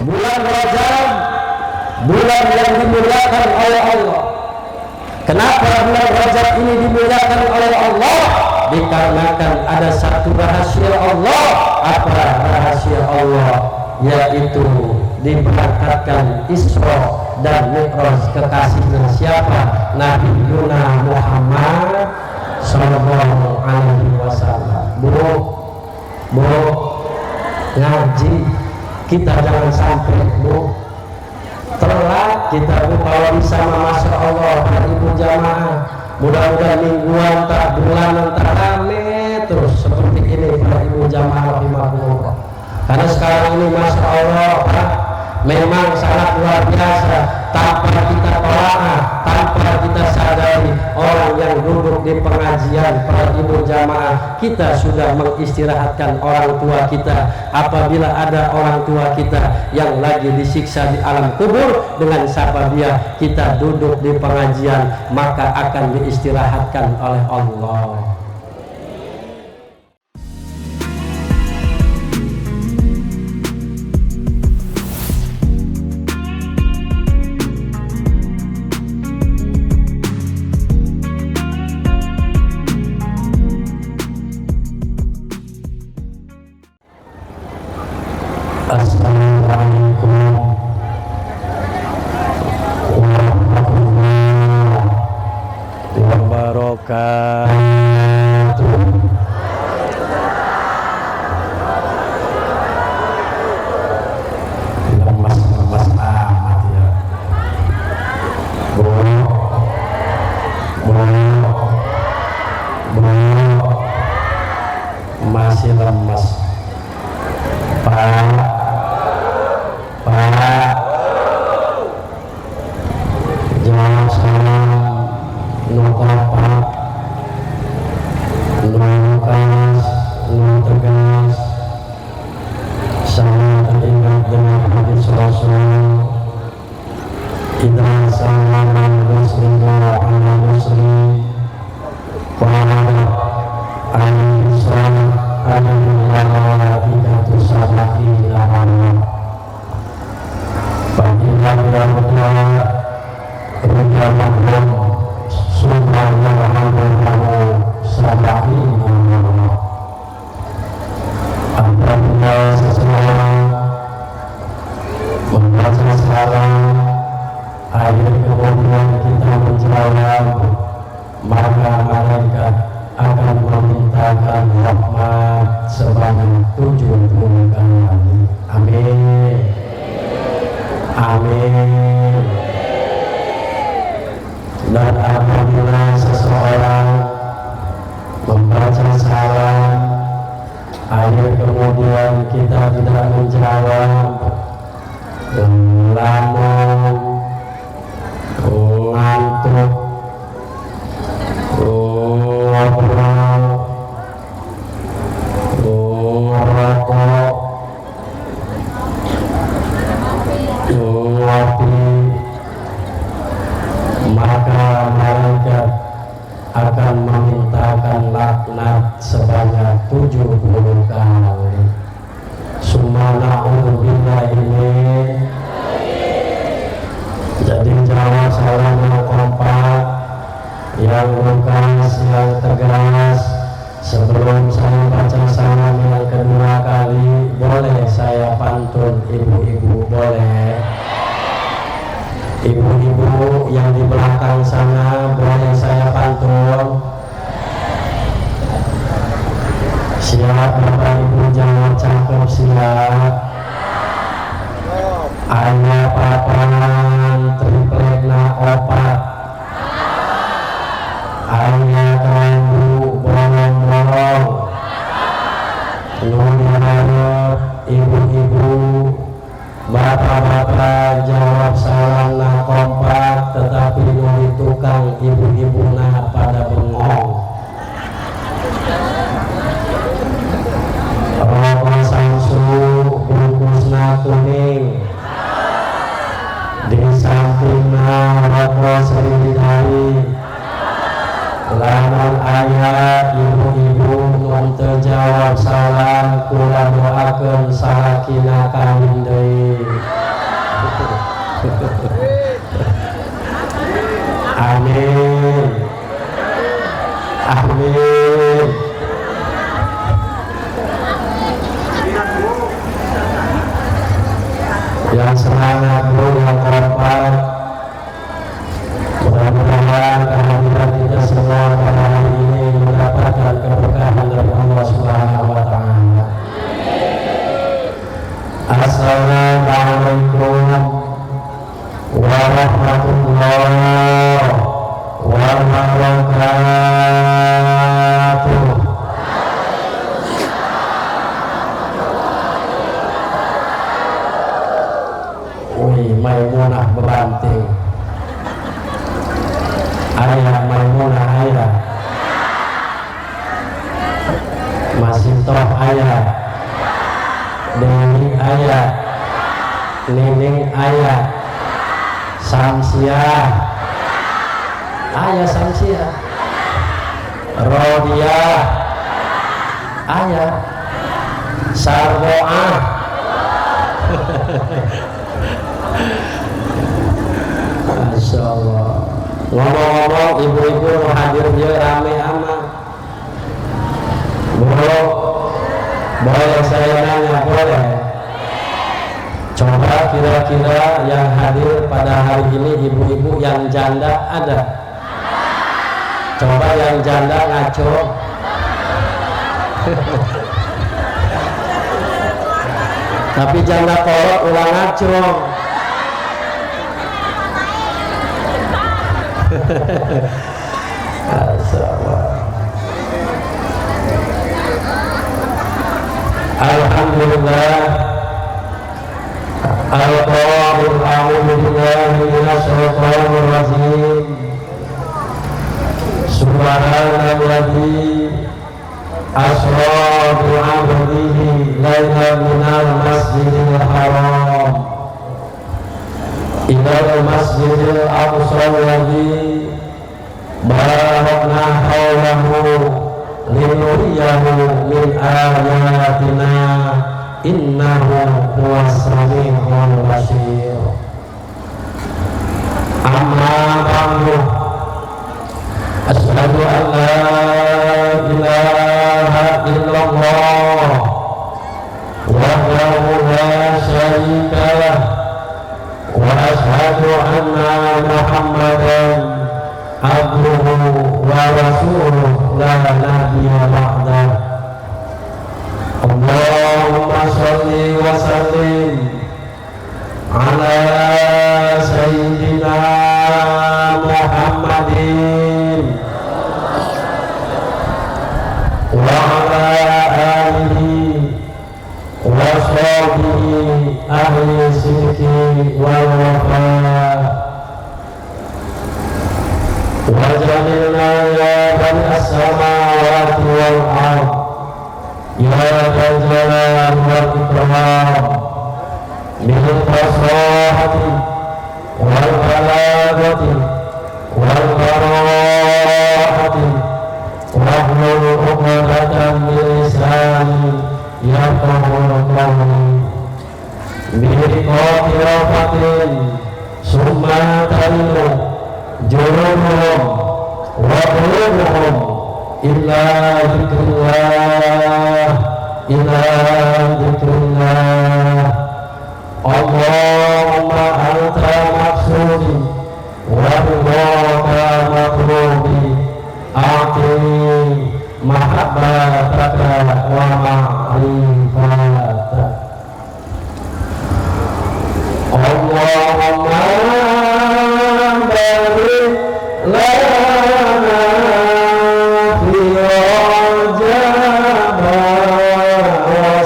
bulan Rajab, bulan yang dimuliakan oleh Allah. Kenapa bulan Rajab ini dimuliakan oleh Allah? Dikarenakan ada satu rahasia Allah. Apa rahasia Allah? Yaitu diberangkatkan Isra dan Mi'raj kekasihnya siapa? Nabi Yuna Muhammad Sallallahu Alaihi Wasallam. Bu, ngaji kita jangan sampai telat kita kalau bisa. Masya Allah Pak Ibu jamaah, mudah-mudahan mingguan tak bulanan tak rame terus seperti ini Pak Ibu jamaah rahimahullah. Karena sekarang ini Masya Allah Pak, memang sangat luar biasa. Tanpa kita telaah, tanpa kita sadari, orang yang duduk di pengajian para ibu jamaah, kita sudah mengistirahatkan orang tua kita. Apabila ada orang tua kita yang lagi disiksa di alam kubur, dengan sababia kita duduk di pengajian, maka akan diistirahatkan oleh Allah. Assalamualaikum warahmatullahi wabarakatuh. Lemas amat ya. Bu, masih lemas. Pak, jangan salam nukopak, nukas, nutegas. Saya teringat dengan hadis Rasul, idza sallama muslimu ala muslim qala alaihi salam al-malaikatu sabaqina fa'inna bihamdillah rujamahum subhanallahu sabaqina. Apabila seseorang membaca salam, akhir kemudian kita menjawab, maka malaikat akan memintakan rahmat sebanyak 70 kali. Amin. Amin. Dan apabila seseorang membaca salam, akhir kemudian kita tidak menjawab, lamun ngantuk, rokok, ngopi, maka malaikat akan memintakan laknat sebanyak 70 kali. Subhanallah ini. Jadi jawab salam yang kompak, yang lukas, yang tegas. Sebelum saya baca salam yang kedua kali, boleh saya pantun ibu-ibu? Boleh. Ibu-ibu yang di belakang sana, boleh saya pantun? Siap Bapak Ibu jawab cakep, siap. Ayah papan triplek na opat, ayah kamu bolong-bolong, nuliharap ibu-ibu, bapak-bapak jawab salam na kompak, tetapi nuli tukang ibu-ibu na pada bengong. Rokok samsu bungkusna kuning, di sampingna rokok seringai. Lamun ayah ibu-ibu nun terjawab salam, kula doakeun salakina kawin deui. Assalamualaikum warahmatullahi wabarakatuh. Wih, Maimunah beranting. Ayah Maimunah ayah. Masintoh ayah. Dewi ayah. Nining ayah. Samsiah ayah. Samsiah Rodiah ayah. Sarboah Masya Allah. Ngomong-ngomong, ibu-ibu mau hadir dia rame amat. Boleh saya nanya, boleh? Coba kira-kira yang hadir pada hari ini ibu-ibu yang janda ada? Coba yang janda ngaco. Tapi janda kolot ulang ngaco. Alhamdulillah. Al-Qur'anul A'udzu billahi minasyaitonir rajim. Subhanalladzi asra bi 'abdihi lailan minal masjidil haram ilal masjidil aqsa alladzi barakna hawlahu linuriyahu min ayatina innahu huwas sami'ul basir. Amma ba'du, asyhadu an la ilaha illallah wahdahu la syarika lah wa asyhadu anna Muhammadan abduhu wa rasuluhu la nabiyya ba'dah. Allahumma sholli wa sallim ala sayyidina Muhammadin wa ala alihi wa sahbihi ahli sidqi wal wafa. Waj'alna ya bani as-samawati wal ardh ya dzal jalali wal ikram bil fasahati wal balagati wal barahati wahlul 'uqdatan min lisani yafqahu qawli bi qiratin summa talinu juruhum wa qulubuhum illa dzikrullah illa dzikrullah. Allahumma anta maqsudi wa ridhaka maqlubi a'tini mahabbataka wa ma'rifataka. Allahumma barik lana fi Rajab wa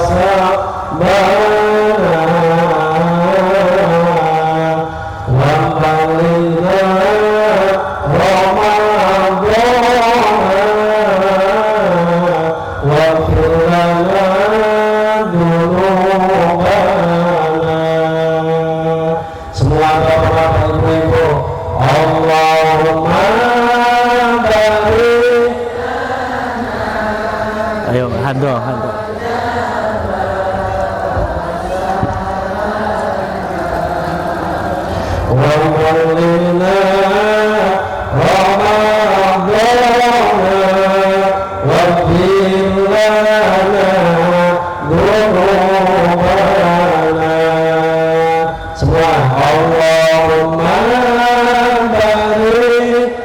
Sha'ban wa ballighna Ramadan wa ighfir lana dzunubana. Semua bapak-bapak ibu-ibu, Allahumma barik. Ayo hando. Wa ballina Ramadan wa ighfir lana dzunubana. Semua Allahumma barik.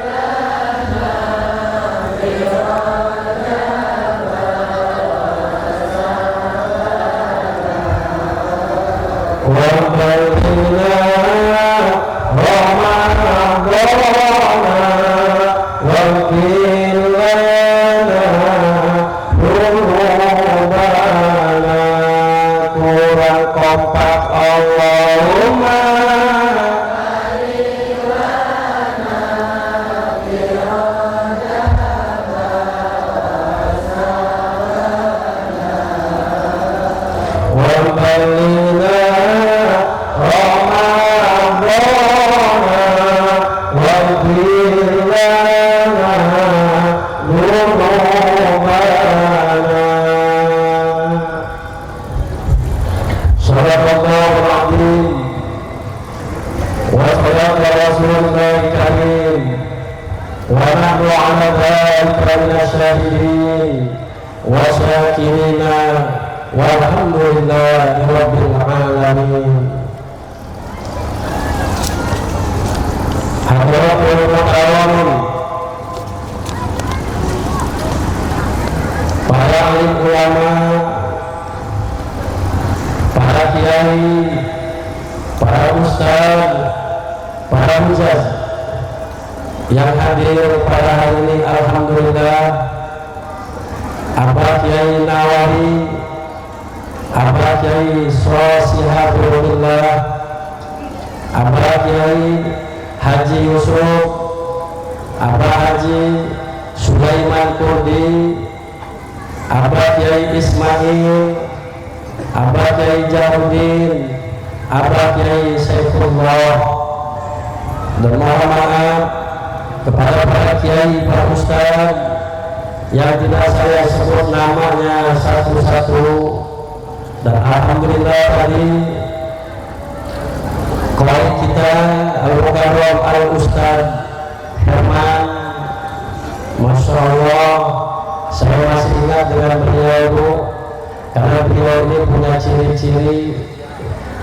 kompak Allahumma walhamdulillahi rabbil alamin. Hadratul mukarramin, para alim ulama, para kiai, para ustaz, para mujaz yang hadir pada hari ini, alhamdulillah. Abah Kiai Nawawi, Abah Kiai Sosihabulillah, Abah Kiai Haji Yusuf, Abah Haji Sulaiman Kurdi, Abah Kiai Ismail, Abah Kiai Jarudin, Abah Kiai Saifullah, dan mohon maaf kepada para kiai, para ustaz yang tidak saya sebut namanya satu-satu. Dan alhamdulillah tadi klien kita Al-Mukarram Al-Ustaz Herman, Masya Allah, saya masih ingat dengan beliau, karena beliau ini punya ciri-ciri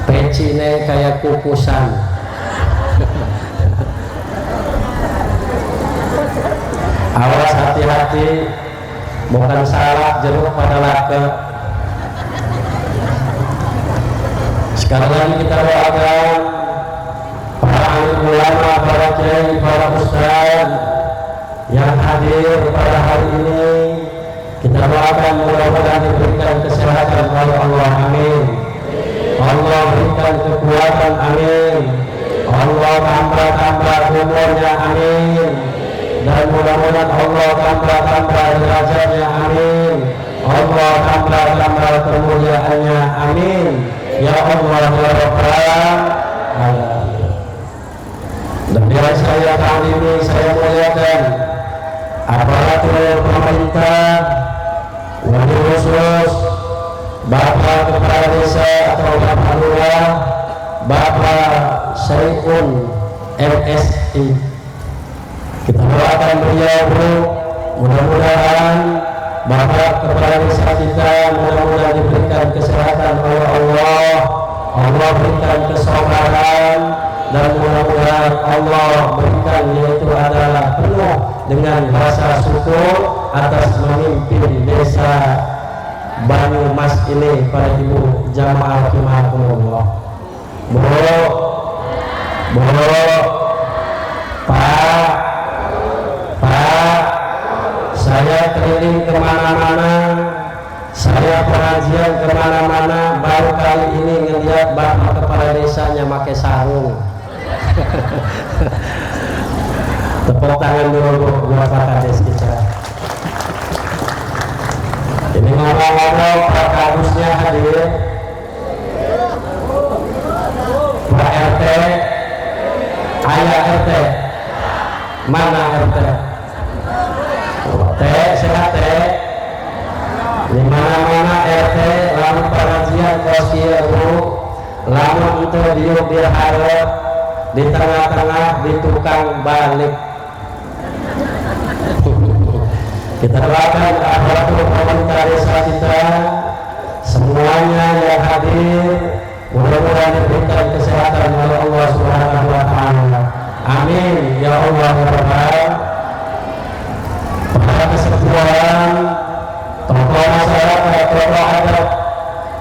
pecinya kayak kukusan. Awas, hati-hati, bukan salah jeruk pada laka. Sekali lagi kita doakan para alim ulama, para kiai, para ustaz yang hadir pada hari ini. Kita doakan mudah-mudahan diberikan kesehatan oleh Allah, amin. Allah berikan kekuatan, amin. Allah tambah umurnya, amin. Dan mudah-mudahan Allah tambah derajatnya, amin. Allah tambah kemuliaannya, amin. Ya Allah ya Rabbal alamin. Dan biar saya kali ini saya muliakan aparatur pemerintah, wabil khusus Bapak Kepala Desa atau Bapak Lurah, Bapak Syai'un MSI. Kita doakan beliau, mudah-mudahan Bapak Kepala Desa kita mudah-mudahan diberikan kesehatan oleh Allah, Allah berikan kesabaran, dan mudah-mudahan Allah berikan yaitu adalah penuh dengan rasa syukur atas memimpin desa Banyumas ini pada ibu jamaah rahimakumullah. Pak, saya keliling kemana-mana, saya pengajian kemana-mana, baru kali ini ngelihat Bapak Kepala Desanya pakai sarung. Tepuk tangan dulu buat Pak Kades kita. Ini ngomong-ngomong, Pak Kadusnya hadir, Pak RT, ayah RT, mana RT? Sehat di mana-mana RT, lalu pengajian kosiru, lalu itu diuk dirharap di tengah-tengah di tukang balik. Kita doakan apapun pemerintah desa kita, semuanya yang hadir, mudah-mudahan diberikan kesehatan oleh Allah Subhanahu wa Ta'ala. Amin ya Allah ya Rabbal. Pada kesepuan tokoh masyarakat, tokoh adat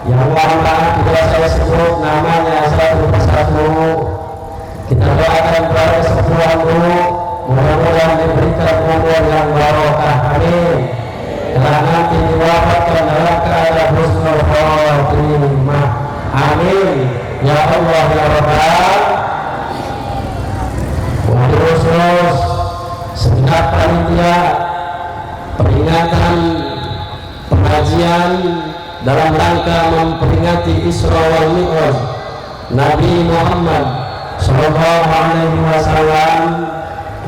yang mohon maaf tidak saya sebut namanya satu persatu, kita doakan pada kesepuan dulu, mudah-mudahan diberikan umur yang barokah, amin. Karena nanti diwafatkan dalam keadaan husnul khotimah, amin. ya Allah ya Rabbal. Terus segenap panitia peringatan pengajian dalam rangka memperingati Isra wal Mi'raj Nabi Muhammad Sallallahu Alaihi Wasallam,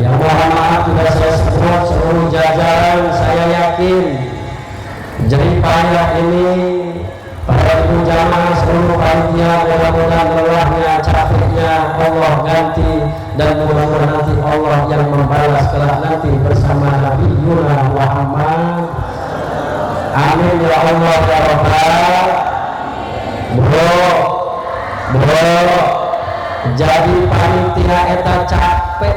yang mohon maaf tidak saya sebut seluruh jajaran. Saya yakin jerih payah ini para ibu jamaah seluruh panitia, mudah-mudahan lelahnya, capeknya Allah ganti, dan mudah-mudahan nanti Allah yang membalas kelak nanti bersama Nabi Yuna Muhammad. Amin ya Allah ya Rabbal. Bro, jadi panitia eta capek.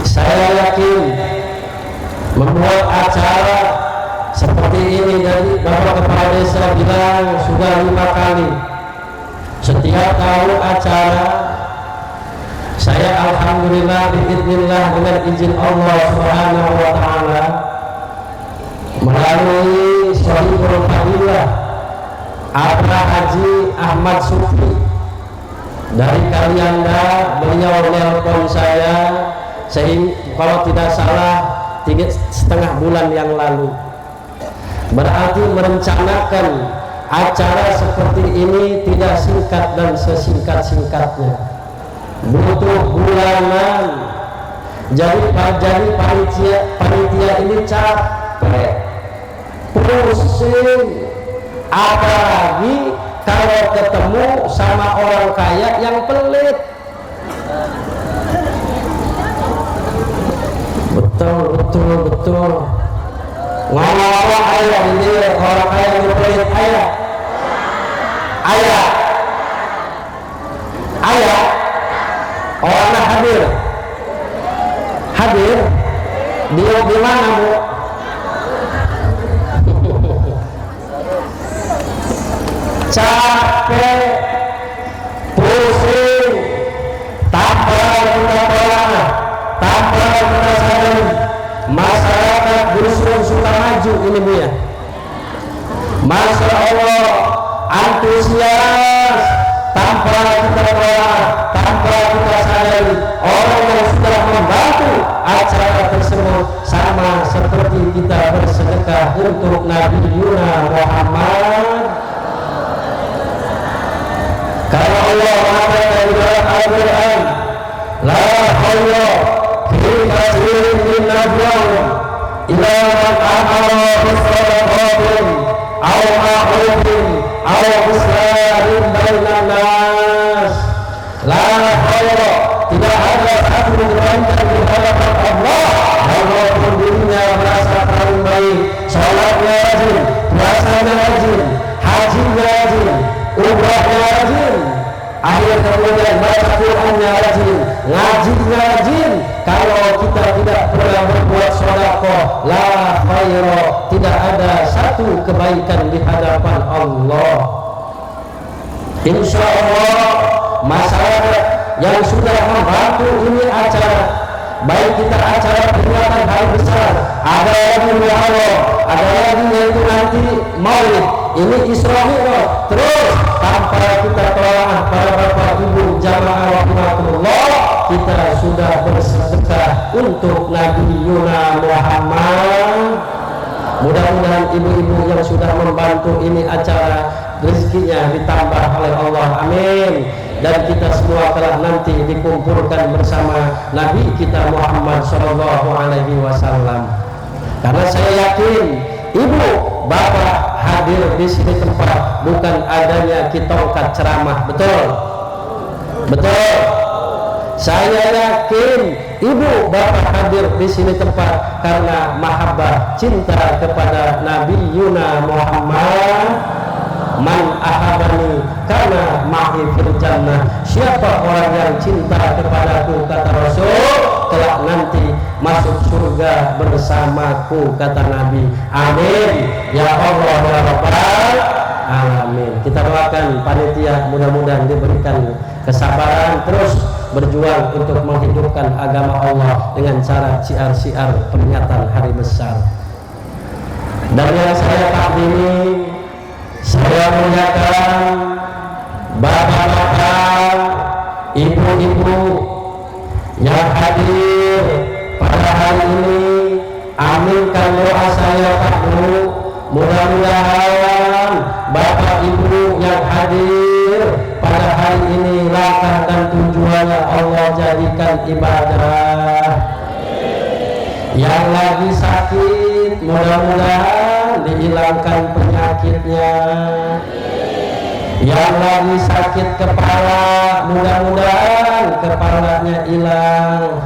Saya yakin membuat acara seperti ini, dari Bapak Kepala Desa bilang sudah 5 kali. Setiap tahun acara saya alhamdulillah biidznillah dengan izin Allah Subhanahu wa taala melalui Shahibul Fadilah Abra Haji Ahmad Sufi dari Kalianda, beliau nelpon saya kalau tidak salah 3,5 bulan yang lalu. Berarti merencanakan acara seperti ini tidak singkat dan sesingkat-singkatnya, butuh bulanan. Jadi panitia ini capek, pusing, apalagi kalau ketemu sama orang kaya yang pelit. Betul. Ngomong ayah ini orang kaya yang pelit, ayah orang hadir dia di mana Bu? Capek, pusing, tampar sadar, masyarakat Dusun Sukamaju ini Bu ya. Masya Allah, antusias, tanpa kita doa, tanpa kita sadari, orang yang sudah membantu acara tersebut sama seperti kita bersedekah untuk Nabi Yuna Muhammad. Karena Allah mengatakan di dalam Al-Quran, la haula fi kathirin min najwahum illa man amara bis-sadaqatin aw ma'rufin aw islahin bainan nas. La haula, tidak ada satu dibandingkan di hadapan Allah walaupun dirinya merasa paling baik, sholatnya rajin, puasanya rajin, hajinya rajin, umrahnya rajin, akhir kemudian baca Qur'annya rajin, ngajinya rajin. Kalau kita tidak pernah berbuat sedekah, la khaira, tidak ada satu kebaikan di hadapan Allah. Insya Allah masyarakat yang sudah membantu ini acara, baik kita acara peringatan hari besar, ada lagi muharram, ada lagi yaitu nanti maulid, ini Isra Mi'raj, terus tanpa kita tolak para bapak ibu jamaah rahimakumullah, kita sudah bersedekah untuk Nabi Yuna Muhammad. Mudah-mudahan ibu-ibu yang sudah membantu ini acara rezekinya ditambah oleh Allah, amin. Dan kita semua telah nanti dikumpulkan bersama Nabi kita Muhammad Sallallahu Alaihi Wasallam. Karena saya yakin ibu bapak hadir di sini tempat bukan adanya kitongkat ceramah, betul. Saya yakin ibu bapak hadir di sini tempat karena mahabbah, cinta kepada Nabi Yuna Muhammad. Man ahabani karena ma'i fil jannah, siapa orang yang cinta kepadaku, kata Rasul, kelak nanti masuk surga bersamaku, kata Nabi. Amin ya Allah ya Rabbal alamin. Kita doakan panitia mudah-mudahan diberikan kesabaran, terus berjuang untuk menghidupkan agama Allah dengan cara syiar-syiar peringatan hari besar. Dan yang saya takdimi, saya mudah-mudahan bapak-bapak, ibu-ibu yang hadir pada hari ini, aminkan doa saya Pak Bu. Mudah-mudahan bapak ibu yang hadir pada hari ini langkah dan tujuannya Allah jadikan ibadah. Yang lagi sakit mudah-mudahan dihilangkan penyakitnya. Yang lagi sakit kepala mudah-mudahan kepalanya hilang.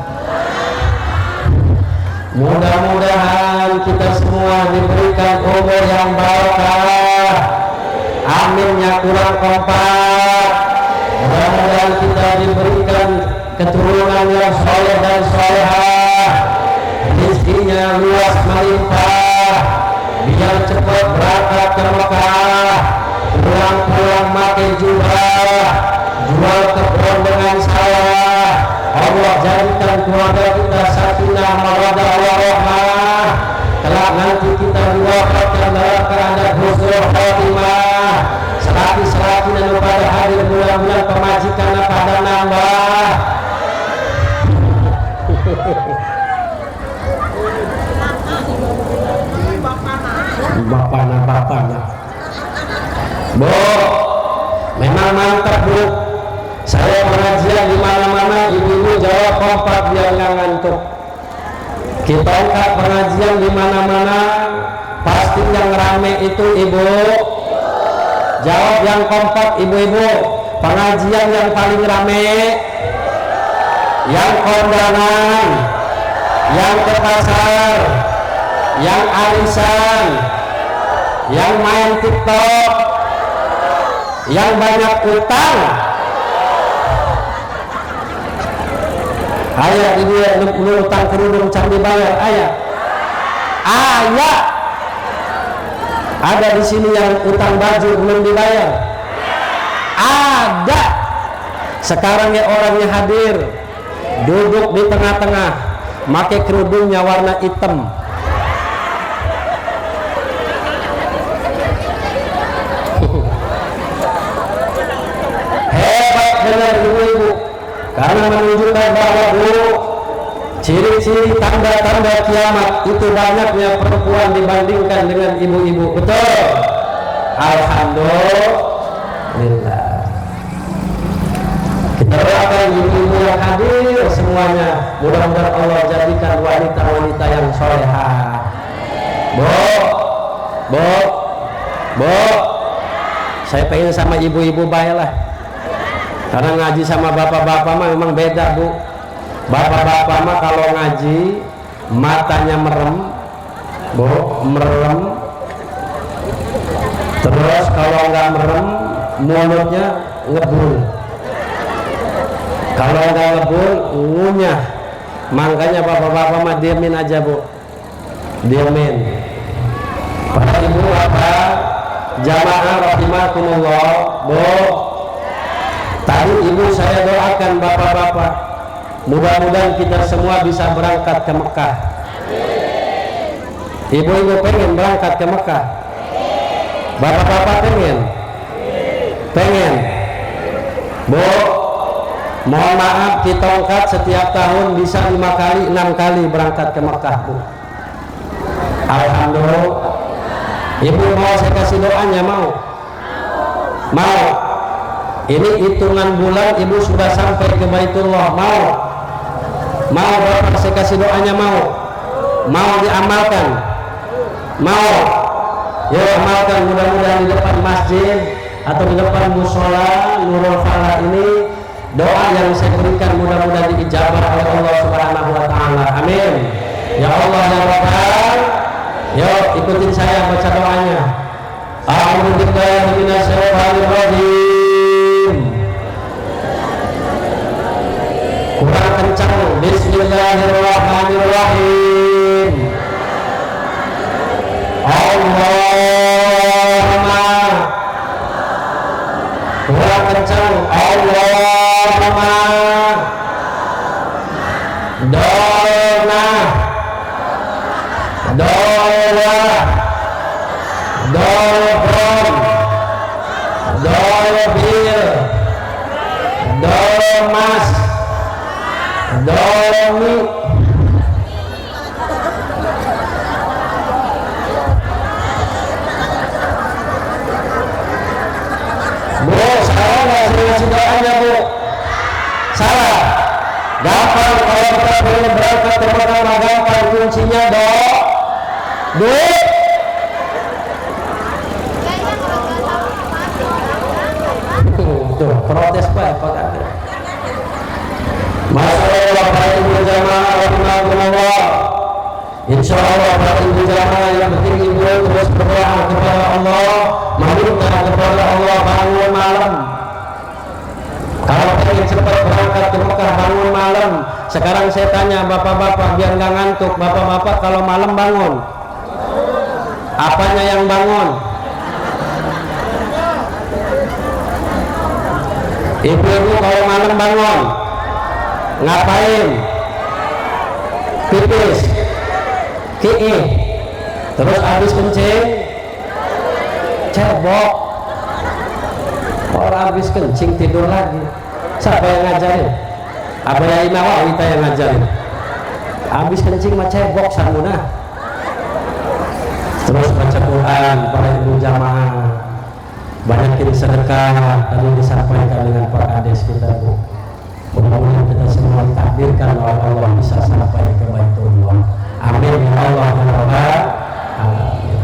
Mudah-mudahan kita semua diberikan umur yang barokah. Aminnya kurang kompak. Mudah-mudahan kita diberikan keturunan yang soleh dan solehah, rezekinya luas melimpah, biar cepat berangkat ke Mekah, pulang-pulang pakai jubah, jual kebun dengan sawah. Allah jadikan keluarga kita sakinah mawaddah warahmah. Kelak nanti kita diwafatkan dalam keadaan husnul khotimah. Selaki-selaki dan pada hadir bulan-bulan pemajikan pada nambah. Bapana. Bu, memang mantap Bu. Saya pengajian di mana-mana, ibu-ibu jawab kompak biar nggak ngantuk. Kita angkat pengajian di mana-mana, pasti yang rame itu ibu. Jawab yang kompak ibu-ibu. Pengajian yang paling rame, yang kondangan, yang ke pasar, yang arisan, yang main TikTok, yang banyak utang. Ayah ibu yang utang kerudung can dibayar, ayah. Ada di sini yang utang baju belum dibayar. Ada. Sekarang ya orangnya hadir, duduk di tengah-tengah, pakai kerudungnya warna hitam. Hebat benar ibu-ibu, karena menunjukkan bahwa Bu, ciri-ciri tanda-tanda kiamat itu banyaknya perempuan dibandingkan dengan ibu-ibu. Betul? Alhamdulillah. Kita doakan ibu-ibu yang hadir semuanya, mudah-mudahan Allah jadikan wanita-wanita yang solehah. Bu, saya pengen sama ibu-ibu baiklah. Karena ngaji sama bapak-bapak mah memang beda Bu. Bapak-bapak mah kalau ngaji matanya merem, Bu, merem. Terus kalau nggak merem mulutnya ngebul. Kalau nggak ngebul ngunyah. Makanya bapak-bapak mah diemin aja Bu, diemin. Para ibu bapak jamaah rahimakumullah, Bu. Tadi ibu saya doakan bapak-bapak, mudah-mudahan kita semua bisa berangkat ke Mekah. Ibu-ibu pengen berangkat ke Mekah? Bapak-bapak pengen? Bu, mohon maaf kita angkat setiap tahun bisa 5 kali 6 kali berangkat ke Mekah Bu. Alhamdulillah. Ibu mau saya kasih doanya? Mau? Ini hitungan bulan ibu sudah sampai ke Baitullah. Mau bapak saya kasih doanya? Mau diamalkan? Ya amalkan, mudah-mudahan di depan masjid atau di depan musola Nurul Falah ini doa yang saya berikan mudah-mudahan diijabah oleh Allah Subhanahu wa taala. Amin. Ya Allah ya Rabbal. Yuk ikutin saya baca doanya. A'udzu billahi minasyaitonir rajim. Kurang kencang. Bismillahirrahmanirrahim. Allahumma. Kurang kencang. Allahumma. Dolna. Dolbron. mobil, domas, domi, Bu, salah nggak sih doanya Bu? Salah. Gampang kalau kita boleh berangkat ke pertama gampang kuncinya do. Tuh protes Pak. Masalah Bapak Ibu jamaah rahimahullah. Insya Allah Bapak Ibu jamaah yang penting Ibu terus berdoa kepada Allah, meminta kepada Allah bangun malam. Kalau pengen cepat berangkat ke Mekah bangun malam. Sekarang saya tanya bapak-bapak biar nggak ngantuk. Bapak-bapak kalau malam bangun, apanya yang bangun? Ibu-ibu kalau malam bangun ngapain? Pipis, kiih, terus habis kencing cebok. Orang habis kencing tidur lagi. Siapa yang ngajarin? Abah Yai Nawawi yang ngajarin. Habis kencing mah cebok sanuna. Terus baca Quran para ibu jamaah. Banyakin sedekah tadi disampaikan dengan Pak Kades kita Bu. Mudah-mudahan kita semua ditakdirkan oleh Allah bisa sampai ke Baitullah. Amin ya Allah ya Rabbal alamin.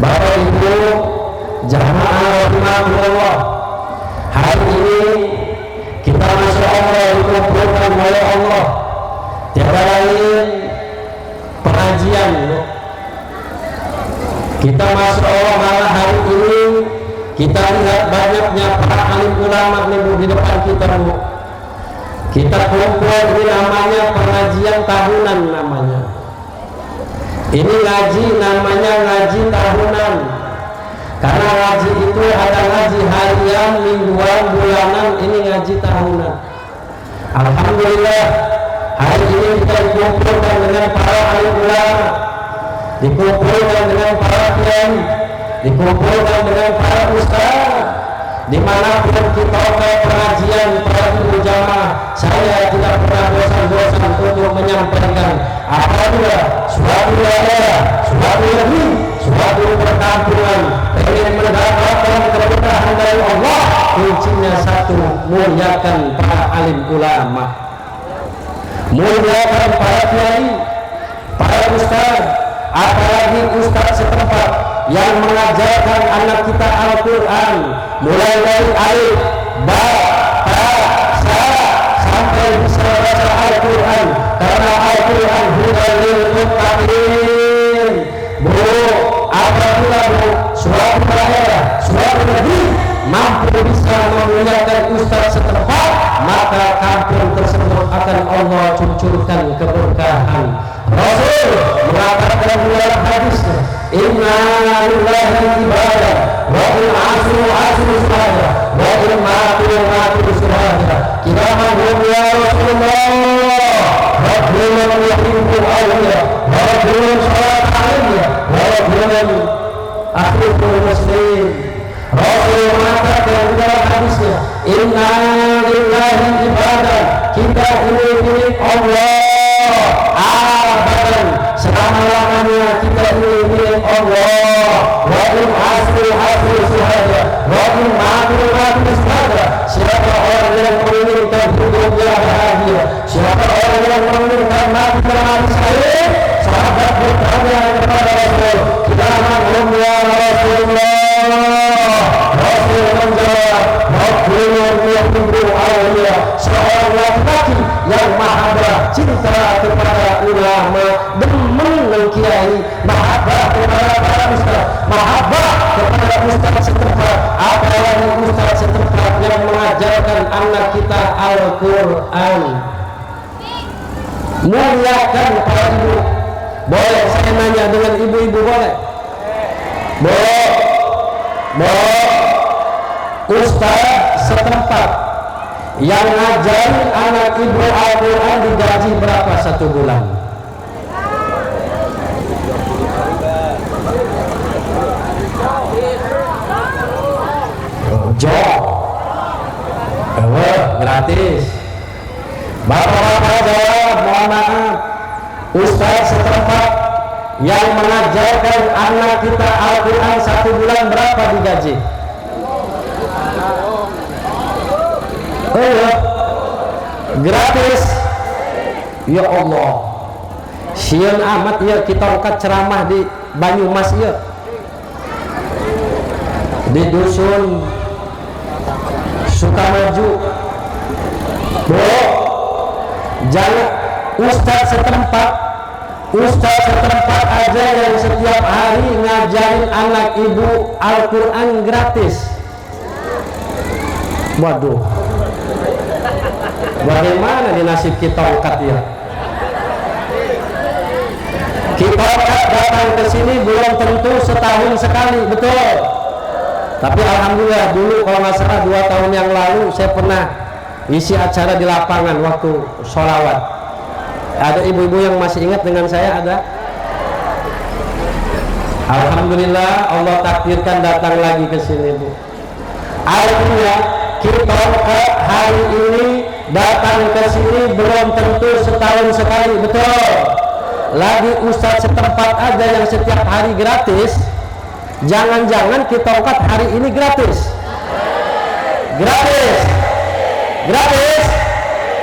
Bapak Ibu jamaah rahimahullah. Hari ini kita masya Allah dikumpulkan oleh Allah. Tiada lain pengajian. Kita masya Allah malah hari ini kita lihat banyaknya para alim ulama di depan kita Bu. Kita kumpul ini namanya pengajian tahunan namanya. Ini ngaji namanya ngaji tahunan. Karena ngaji itu ada ngaji harian, mingguan, bulanan, ini ngaji tahunan. Alhamdulillah hari ini kita dikumpulkan dengan para alim ulama, dikumpulkan dengan para kiai, dikumpulkan dengan para ustaz. Dimanapun kita ke pengajian para ibu jamaah, saya tidak pernah bosan-bosan untuk menyampaikan apabila suatu daerah, suatu negeri, suatu perkampungan ingin mendapatkan keberkahan dari Allah, kuncinya satu, muliakan para alim ulama, muliakan para kiai, para ustaz, apalagi ustaz setempat yang mengajarkan anak kita Al-Quran mulai dari alif, ba, ta, sa sampai bisa baca Al-Quran, karena Al-Quran hudan lil muttaqin. Bu, apabila Bu suatu daerah, suatu negeri mampu bisa memuliakan ustaz setempat, maka kampung tersebut akan Allah cucurkan keberkahan. Rasul mengatakan dalam hadisnya, inna lillahi ibadah wa in asru suhada wa in matu suhada kiraman hum ya Rasulullah rajulun yuhibbu awliya wa rajulun salat alaiya wa rajulun akhirul muslim. Rasul mengatakan dalam hadisnya, inna lillahi ibadah, kita ini milik Allah abadan, selama-lamanya kita ini milik Allah. Wa in asri suhada wa in matu suhada. Siapa orang yang menginginkan hidupnya bahagia, siapa orang yang menginginkan mati dalam syahid, sahabat bertanya kepada Rasul, kiraman hum ya Rasulullah. Rasul menjawab, rajulun yuhibbu awliya, seorang laki-laki yang mahabbah cinta kepada ulama, demen kiai, mahabbah kepada para ustaz, mahabbah kepada ustaz setempat, apalagi ustaz setempat yang mengajarkan anak kita Al-Quran. Muliakan para ibu. Boleh saya nanya dengan ibu-ibu boleh? Boleh. Ustaz setempat yang ngajarin anak ibu Al-Quran digaji berapa satu bulan? Jawab. gratis. Bapak-bapak jawab, mohon maaf, ustaz setempat yang mengajarkan anak kita Al-Quran 1 bulan berapa digaji? Gratis. Ya Allah, sieun amat ya kita angkat ceramah di Banyumas ya, di dusun Sukamaju. Jangan ustaz setempat aja yang setiap hari ngajarin anak ibu Al-Quran gratis. Waduh, bagaimana nih nasib kita angkat ya? Kita datang ke sini belum tentu setahun sekali, betul. Tapi alhamdulillah dulu kalau nggak salah 2 tahun yang lalu saya pernah isi acara di lapangan waktu sholawat. Ada ibu-ibu yang masih ingat dengan saya ada. Alhamdulillah Allah takdirkan datang lagi ke sini Bu. Artinya kita hari ini datang ke sini belum tentu setahun sekali, betul. Lagi ustadz setempat aja yang setiap hari gratis. Jangan-jangan kita angkat hari ini gratis.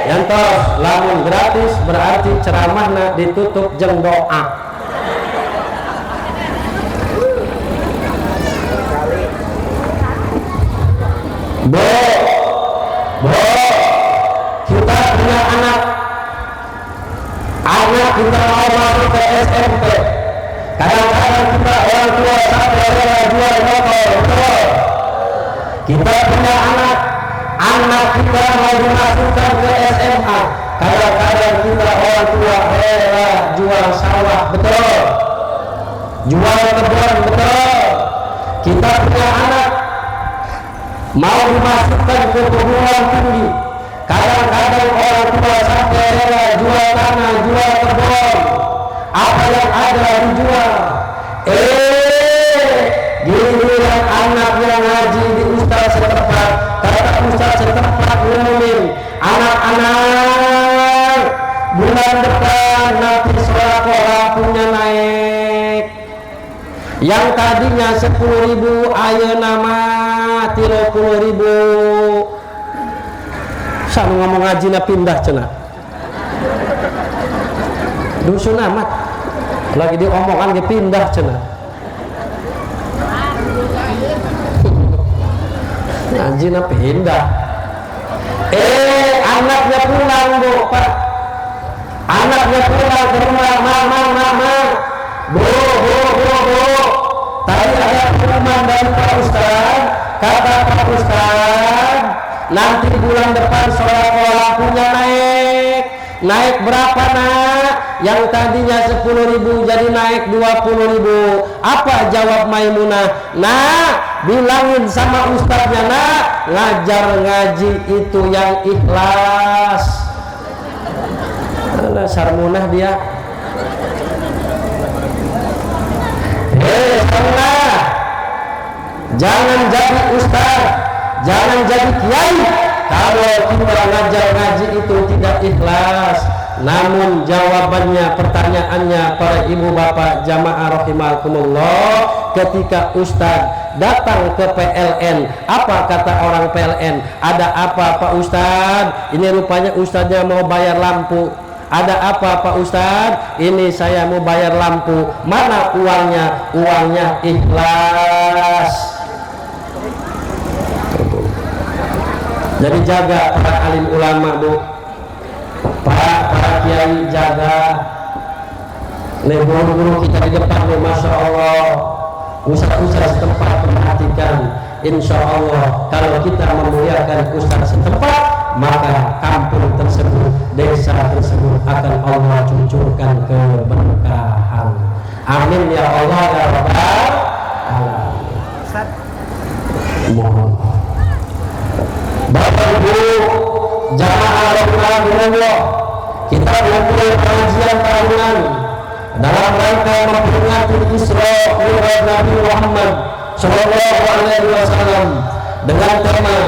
Yang terus lamun gratis berarti ceramahna ditutup jeung doa. Bo, kita punya anak kita mau masuk ke SMP. Kadang-kadang kita orang tua sampai jual motor, betul. Kita punya anak kita mau dimasukkan ke SMA. Kadang-kadang kita orang tua rela jual sawah, betul. Jual kebun, betul. Kita punya anak mau dimasukkan ke perguruan tinggi. Kadang-kadang orang tua sampai rela jual tanah, jual kebun, apa yang ada dijual. Giliran anak yang ngaji di ustaz setempat, kata ustaz setempat ngumumin, anak-anak bulan depan nanti sekolah punya naik. Yang tadinya 10.000 ayeuna mah 30.000. Sama ngomong ngaji na pindah cenah. Dusun amat. Lagi diomongan ge pindah cenah. Ngaji na pindah. Anaknya pulang Bu, Pak. Anaknya pulang ke rumah, mama. Bu. Tadi ada pengumuman dari Pak Ustaz. Kata Pak Ustaz, nanti bulan depan sekolah punya naik berapa nak? Yang tadinya 10.000 jadi naik 20.000. Apa jawab Maimunah? Nak, bilangin sama ustaznya nak, ngajar ngaji itu yang ikhlas. Alah sarmunah dia. Salah. Jangan jadi ustaz, jangan jadi kiai kalau kita ngajar ngaji itu tidak ikhlas. Namun jawabannya, pertanyaannya para ibu bapak jamaah rahimakumullah, ketika ustaz datang ke PLN, apa kata orang PLN? Ada apa Pak Ustaz? Ini rupanya ustaznya mau bayar lampu. Ada apa Pak Ustaz? Ini saya mau bayar lampu. Mana uangnya? Uangnya ikhlas. Jadi jaga para alim ulama Bu, para kiai jaga. Nih guru-guru kita di depan nih, masya Allah, ustaz-ustaz setempat perhatikan. Insya Allah kalau kita memuliakan ustaz setempat, maka kampung tersebut, desa tersebut akan Allah cucurkan keberkahan. Amin ya Allah ya Rabbal alamin. Mohon Bapak Ibu jamaah rahimahumullah, kita memulai pengajian tahunan dalam rangka memperingati Isra Mi'raj Nabi Muhammad Sallallahu Alaihi Wasallam dengan tema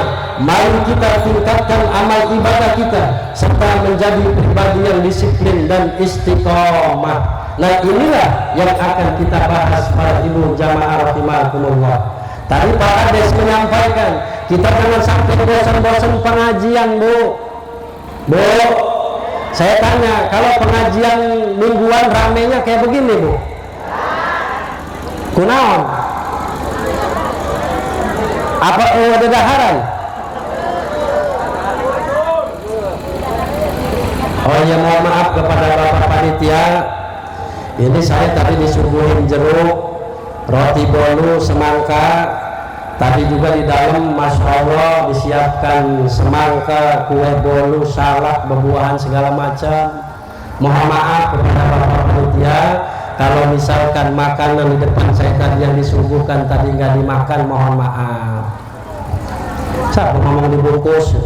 mari kita tingkatkan amal ibadah kita serta menjadi pribadi yang disiplin dan istiqomah. Nah inilah yang akan kita bahas para ibu jamaah rahimakumullah. Tadi Pak Ades menyampaikan kita jangan sampai bosan-bosan pengajian, Bu. Saya tanya, kalau pengajian mingguan ramenya kayak begini, Bu? Kunaon? Apa ada daharan? Oh ya, mohon maaf kepada Bapak Panitia. Ini saya tadi disuguhin jeruk, roti bolu, semangka. Tadi juga di dalam, Masya Allah, disiapkan semangka, kue bolu, salak, bebuahan segala macam. Mohon maaf kepada Bapak Panitia, kalau misalkan makanan di depan saya tadi yang disuguhkan tadi nggak dimakan, mohon maaf. Siapa ngomong dibungkus?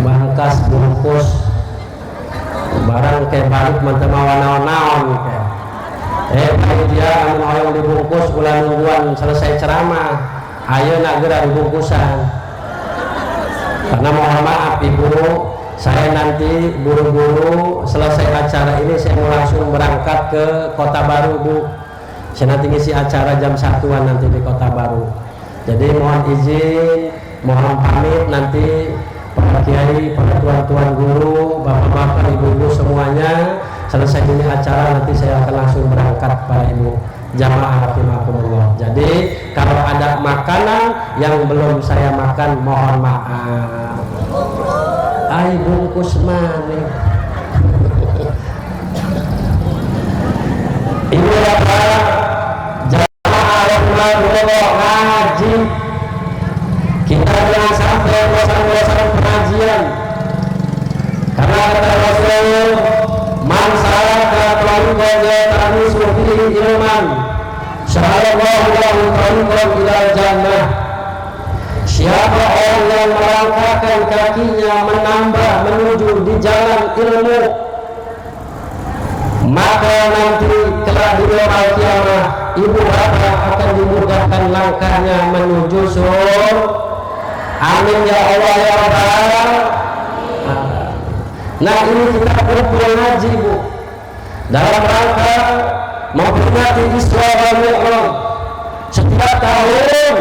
Bangkas bungkus, barang kayak balik mantep naon-naon kayak. Panitia anu hoyong dibungkus bulan mingguan selesai ceramah, ayo nak gerak dibungkusan. Karena mohon maaf Ibu, saya nanti buru-buru selesai acara ini saya mau langsung berangkat ke Kota Baru, Bu. Saya nanti ngisi acara jam 1-an nanti di Kota Baru. Jadi mohon izin, mohon pamit nanti para kiai, para tuan-tuan guru, bapak-bapak, ibu-ibu semuanya. Selesai ini acara nanti saya akan langsung berangkat Pak Ibu jamaah rahimakumullah. Jadi kalau ada makanan yang belum saya makan, mohon maaf. Ai bungkus maneh. Ibu bapak jamaah rahimakumullah, ngaji. Kita jangan sampai bosan-bosan pengajian. Karena kata Rasul, man salaka tariqan ta'nisu fihi ilman sya'allahu lahu tariqan ilal jannah. Siapa orang yang melangkahkan kakinya menambah menuju di jalan ilmu, maka nanti kelak di yaumul kiamah ibu bapak akan dimudahkan langkahnya menuju surga. Amin ya Allah ya Rabbal. Nah ini kita kumpul ngaji, Bu, dalam rangka memperingati Isra wal Mi'raj. Setiap tahun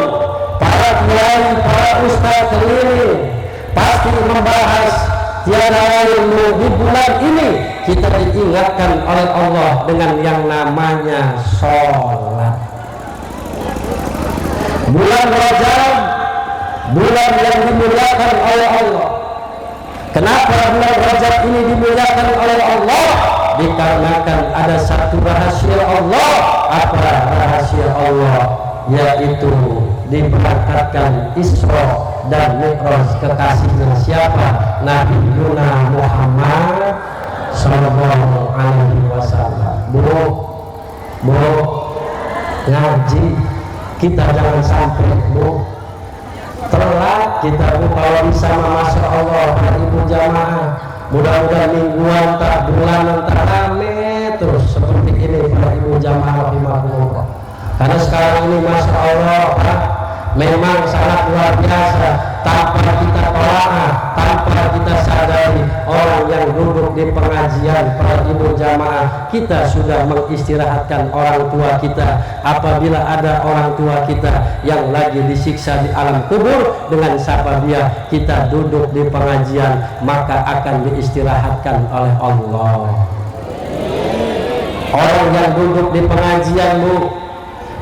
para kiai, para ustaz keliling pasti membahas tiada lain di bulan ini kita diingatkan oleh Allah dengan yang namanya sholat. Bulan Rajab, bulan yang dimuliakan oleh Allah. Kenapa bulan Rajab ini dimuliakan oleh Allah? Dikarenakan ada satu rahasia Allah. Apa rahasia Allah? Yaitu diberangkatkan Isra dan Mi'raj kekasihnya siapa? Nabi Yuna Muhammad Sallallahu Alaihi Wasallam. Bu, ngaji kita jangan sampai, Bu, telat kita, Bu. Kalau bisa, masya Allah, ibu jamaah, mudah-mudahan mingguan tak bulanan tak rame terus seperti ini para ibu jamaah rahimahullah. Karena sekarang ini masya Allah, Pak, memang sangat luar biasa. Tanpa kita tolak, tanpa kita sadari, orang yang duduk di pengajian para ibu jamaah, kita sudah mengistirahatkan orang tua kita. Apabila ada orang tua kita yang lagi disiksa di alam kubur, dengan sababia kita duduk di pengajian, maka akan diistirahatkan oleh Allah. Orang yang duduk di pengajian, Bu,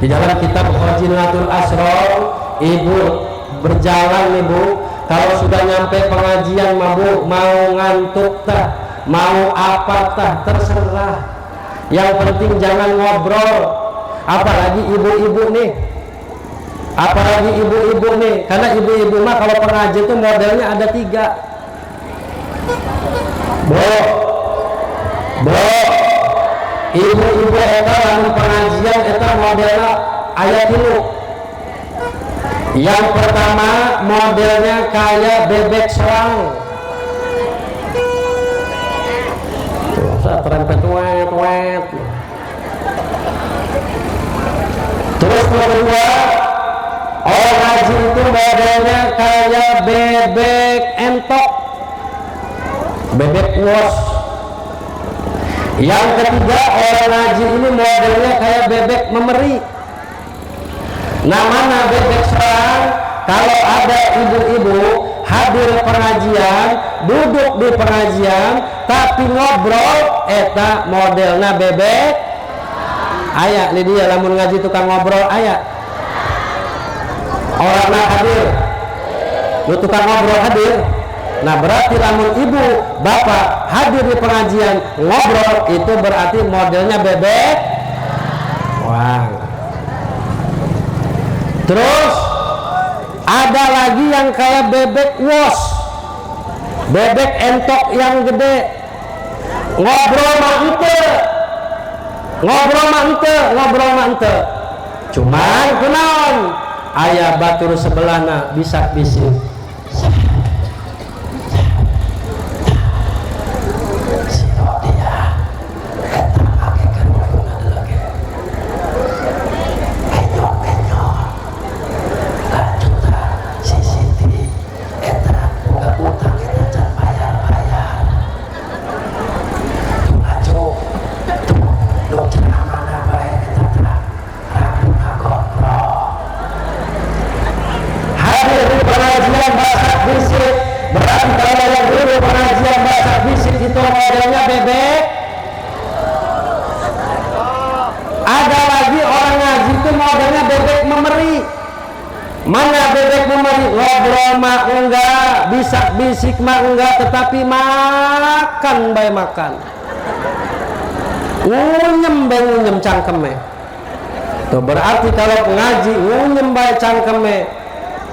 di dalam kitab Khazinatul Asrar, ibu berjalan nih, Bu, kalau sudah nyampe pengajian, Bu, mau ngantuk tah, mau apa tah, terserah. Yang penting jangan ngobrol. Apalagi ibu-ibu nih, apalagi ibu-ibu nih, karena ibu-ibu mah kalau pengajian itu modelnya ada 3. Ibu-ibu eta lamun pengajian eta modelnya aya 3. Yang pertama modelnya kayak bebek selang, tuh terempet wet. Terus kedua modelnya kayak bebek entok, bebek wos. Yang ketiga, orang ngaji ini modelnya kayak bebek memeri. Namanya bebek serang. Kalau ada ibu-ibu hadir pengajian, duduk di pengajian, tapi ngobrol, eta modelnya bebek. Aya nih dia lamun ngaji tukang ngobrol aya. Orang hadir, lu tukang ngobrol hadir. Nah berarti lamun ibu bapak hadir di pengajian ngobrol, itu berarti modelnya bebek. Wah. Terus ada lagi yang kayak bebek wos, bebek entok yang gede. Ngobrol mah ente, ngobrol mah ente. Cuman kenaon aya batur sebelahna bisa bisik. Mana bebek memeri, ngobrol mah enggak, bisa bisik mah enggak, tetapi makan bae makan. Ngunyem cangkeme. Tuh berarti kalau ngaji ngunyem bae cangkeme,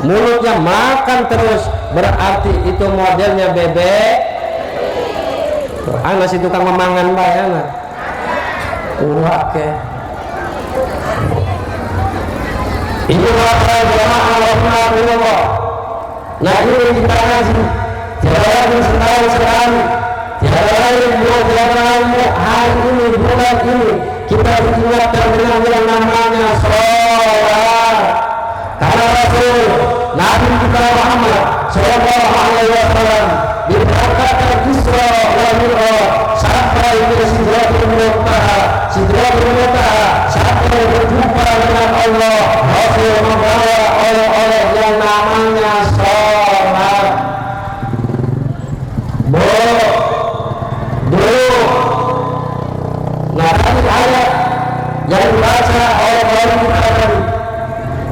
mulutnya makan terus, berarti itu modelnya bebek. Tuh, anak si tukang memangan bae anak. Urake. Ini adalah jamaah rahmatullah. Nah ini kita ngaji tiada lagi sekali, tiada lagi hari ini, bulan ini kita diingatkan dengan yang namanya sholat. Karena Rasul Nabi kita Muhammad Sallallahu Alaihi Wasallam diberangkatkan Isra wal Mi'raj sampai ke Sidratul Muntaha, sampai berjumpa dengan Allah. Rasul membawa oleh-oleh yang namanya sholat. Nah tadi ayat yang dibaca oleh kita tadi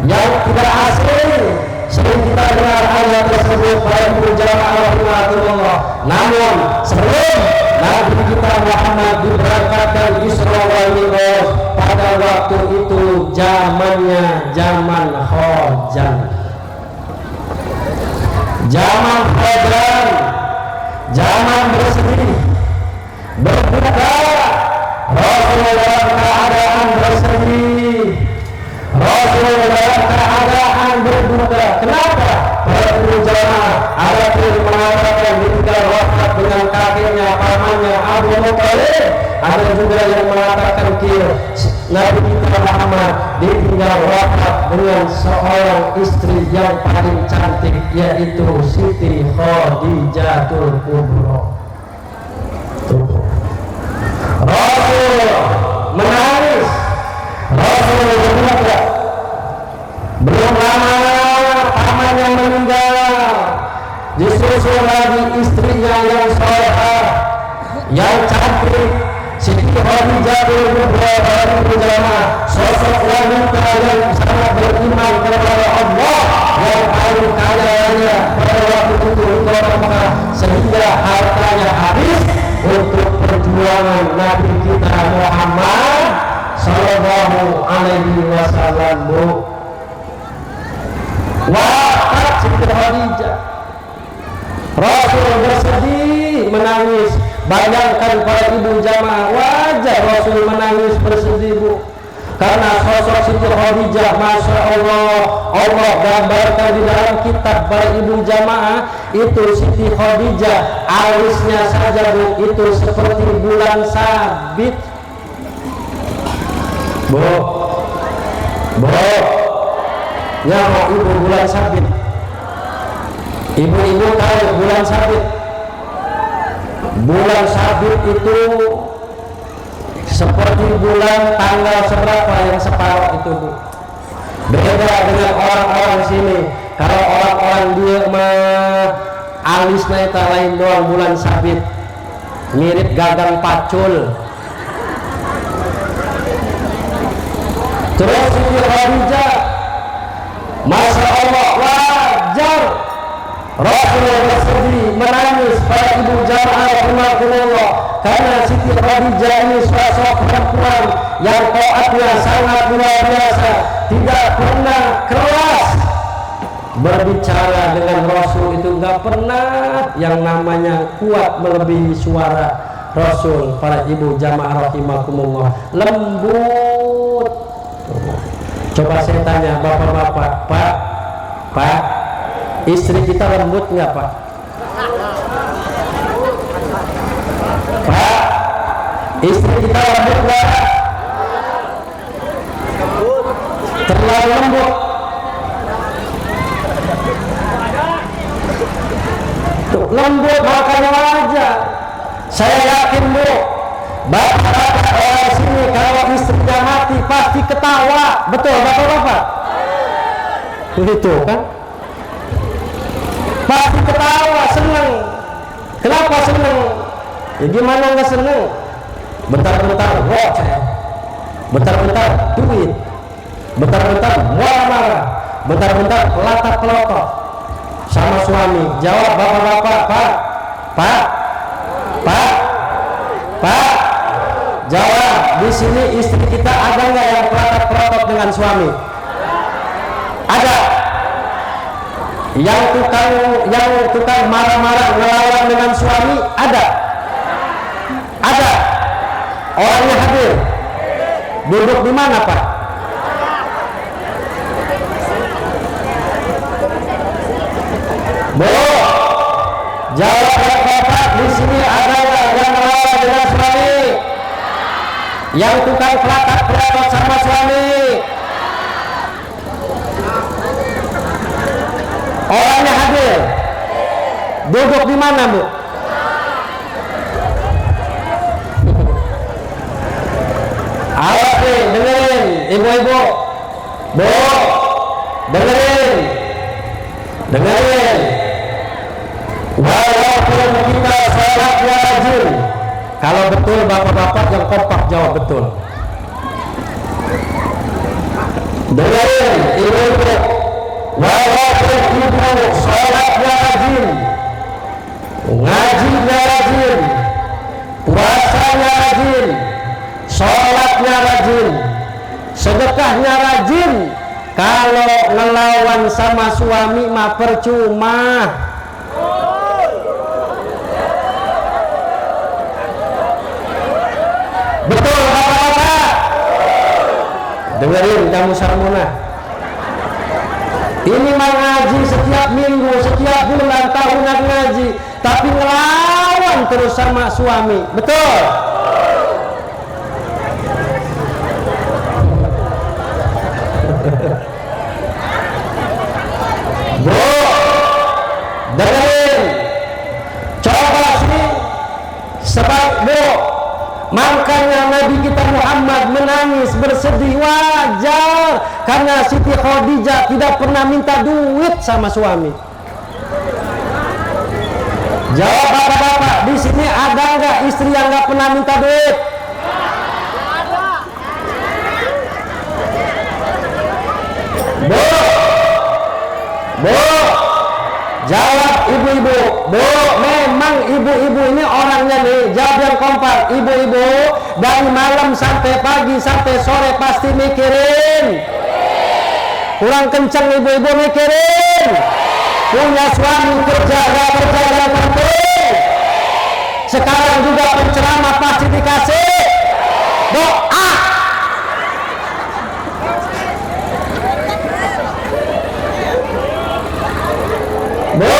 yang tidak asing, sering kita dengar ayat tersebut pada jamaah rahmatullah. Namun sebelum Nabi kita Muhammad diberangkatkan Isra wal Mi'raj, pada waktu itu zamannya zaman khojan, zaman bersedih, berduka. Rasul dalam keadaan bersedih, Rasul dalam keadaan berduka. Kenapa? Para jamaah ada yang mengatakan ditinggal wafat dengan kakeknya, pamannya Abu Muthalib. Ada juga yang mengatakan Nabi kita Muhammad ditinggal wafat dengan seorang istri yang paling cantik, yaitu Siti Khadijatul Kubra. Rasul menangis, Rasul berduka. Belum lama pamannya meninggal, disusul lagi istrinya yang salehah, yang cantik, Siti Khadijatul Kubra. Sosok wanita yang sangat beriman kepada Allah, yang paling kaya pada waktu itu sehingga hartanya habis untuk perjuangan Nabi kita Muhammad Sallallahu Alaihi Wasallam. Wafat Siti Khadijah, Rasul bersedih, menangis. Bayangkan para ibu jamaah, wajar Rasul menangis bersedih, Bu, karena sosok Siti Khadijah, Masya Allah, Allah gambarkan di dalam kitab para ibu jamaah itu Siti Khadijah alisnya saja, Bu, itu seperti bulan sabit. nyawa ibu bulan sabit. Ibu-ibu tahu bulan sabit? Bulan sabit itu seperti bulan tanggal seberapa yang separuh itu, Bu. Beda dengan orang-orang sini. Kalau orang-orang dia alisnya itu lain doang bulan sabit, mirip gagang pacul. Terus Siti Khadijah, Masya Allah, wajar Rasulullah bersedih, menangis pada ibu jamaah rahimahullah, karena Siti Khadijah ini sosok perempuan yang taatnya sangat luar biasa, tidak pernah keras berbicara dengan Rasul, itu nggak pernah yang namanya kuat melebihi suara Rasul. Para ibu jamaah rahimakumullah, lembut. Coba saya tanya bapak-bapak, Pak, istri kita lembut nggak, Pak? Pak, istri kita lembut nggak? Terlalu lembut. Tuh, lembut makanya wajar. Saya yakin, Bu, bapak-bapak orang sini kalau istrinya mati pasti ketawa, betul bapak-bapak? Begitu kan? Pasti ketawa, seneng. Kenapa seneng? Ya gimana nggak seneng? Bentar-bentar goceh, bentar-bentar duit, bentar-bentar marah-marah, bentar-bentar pelotot sama suami. Jawab bapak-bapak, Pak, jawab. Di sini istri kita ada nggak yang pelotot dengan suami? Ada. Yang tukang marah-marah ngelawan dengan suami ada. Orangnya hadir. Duduk di mana, Pak? Bu, jawab bapak, di sini ada nggak yang ngelawan dengan suami? Yang tukang pelotot sama suami? Orangnya hadir. Duduk di mana, Bu? Awas nih, dengerin ibu-ibu, Bu, dengerin. Walaupun kita sholatnya rajin, kalau betul bapak-bapak yang kompak jawab betul. Dengerin ibu-ibu, walaupun ibu sholatnya rajin, ngajinya rajin, puasanya rajin, sholatnya rajin, sedekahnya rajin, kalau ngelawan sama suami mah percuma. Betul bapak-bapak? Dengerin kamu sarmuna. Ini mah ngaji setiap minggu, setiap bulan, tahunan ngaji, tapi ngelawan terus sama suami. Betul? Bu, dengerin. Coba sih sebab, Bu, makanya Nabi kita Muhammad menangis bersedih wajar karena Siti Khadijah tidak pernah minta duit sama suami. Jawab bapak-bapak, di sini ada nggak istri yang nggak pernah minta duit? Bu, jawab ibu-ibu. Bu, memang ibu-ibu ini orangnya nih, jawab yang kompak. Ibu-ibu dari malam sampai pagi sampai sore pasti mikirin. Kurang kenceng ibu-ibu mikirin. Punya suami kerja gak kerja yang penting. Sekarang juga penceramah pasti dikasih doa. Bu,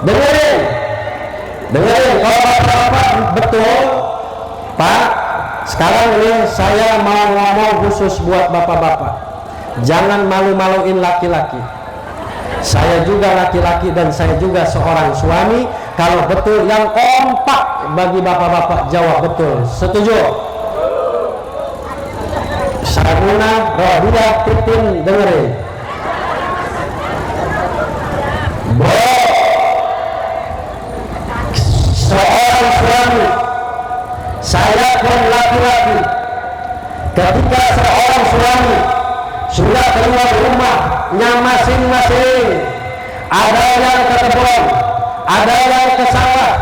dengerin kalau bapak-bapak betul, Pak. Sekarang ini saya mau ngomong khusus buat bapak-bapak. jangan malu-maluin laki-laki. Saya juga laki-laki dan saya juga seorang suami. Kalau betul yang kompak bagi bapak-bapak jawab betul. Setuju? Saruna, Rodia, Titin dengerin. Seorang suami, saya pun laki-laki. Ketika seorang suami sudah keluar rumahnya masing-masing, ada yang ke kebun, ada yang ke sawah,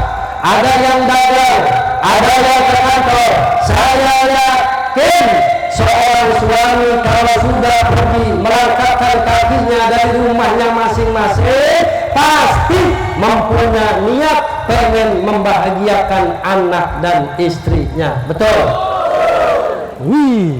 ada yang dagang, ada yang ke kantor. Saya yakin seorang suami kalau sudah pergi melangkahkan kakinya dari rumahnya masing-masing, pasti mempunyai niat pengen membahagiakan anak dan istrinya. Betul? Wih.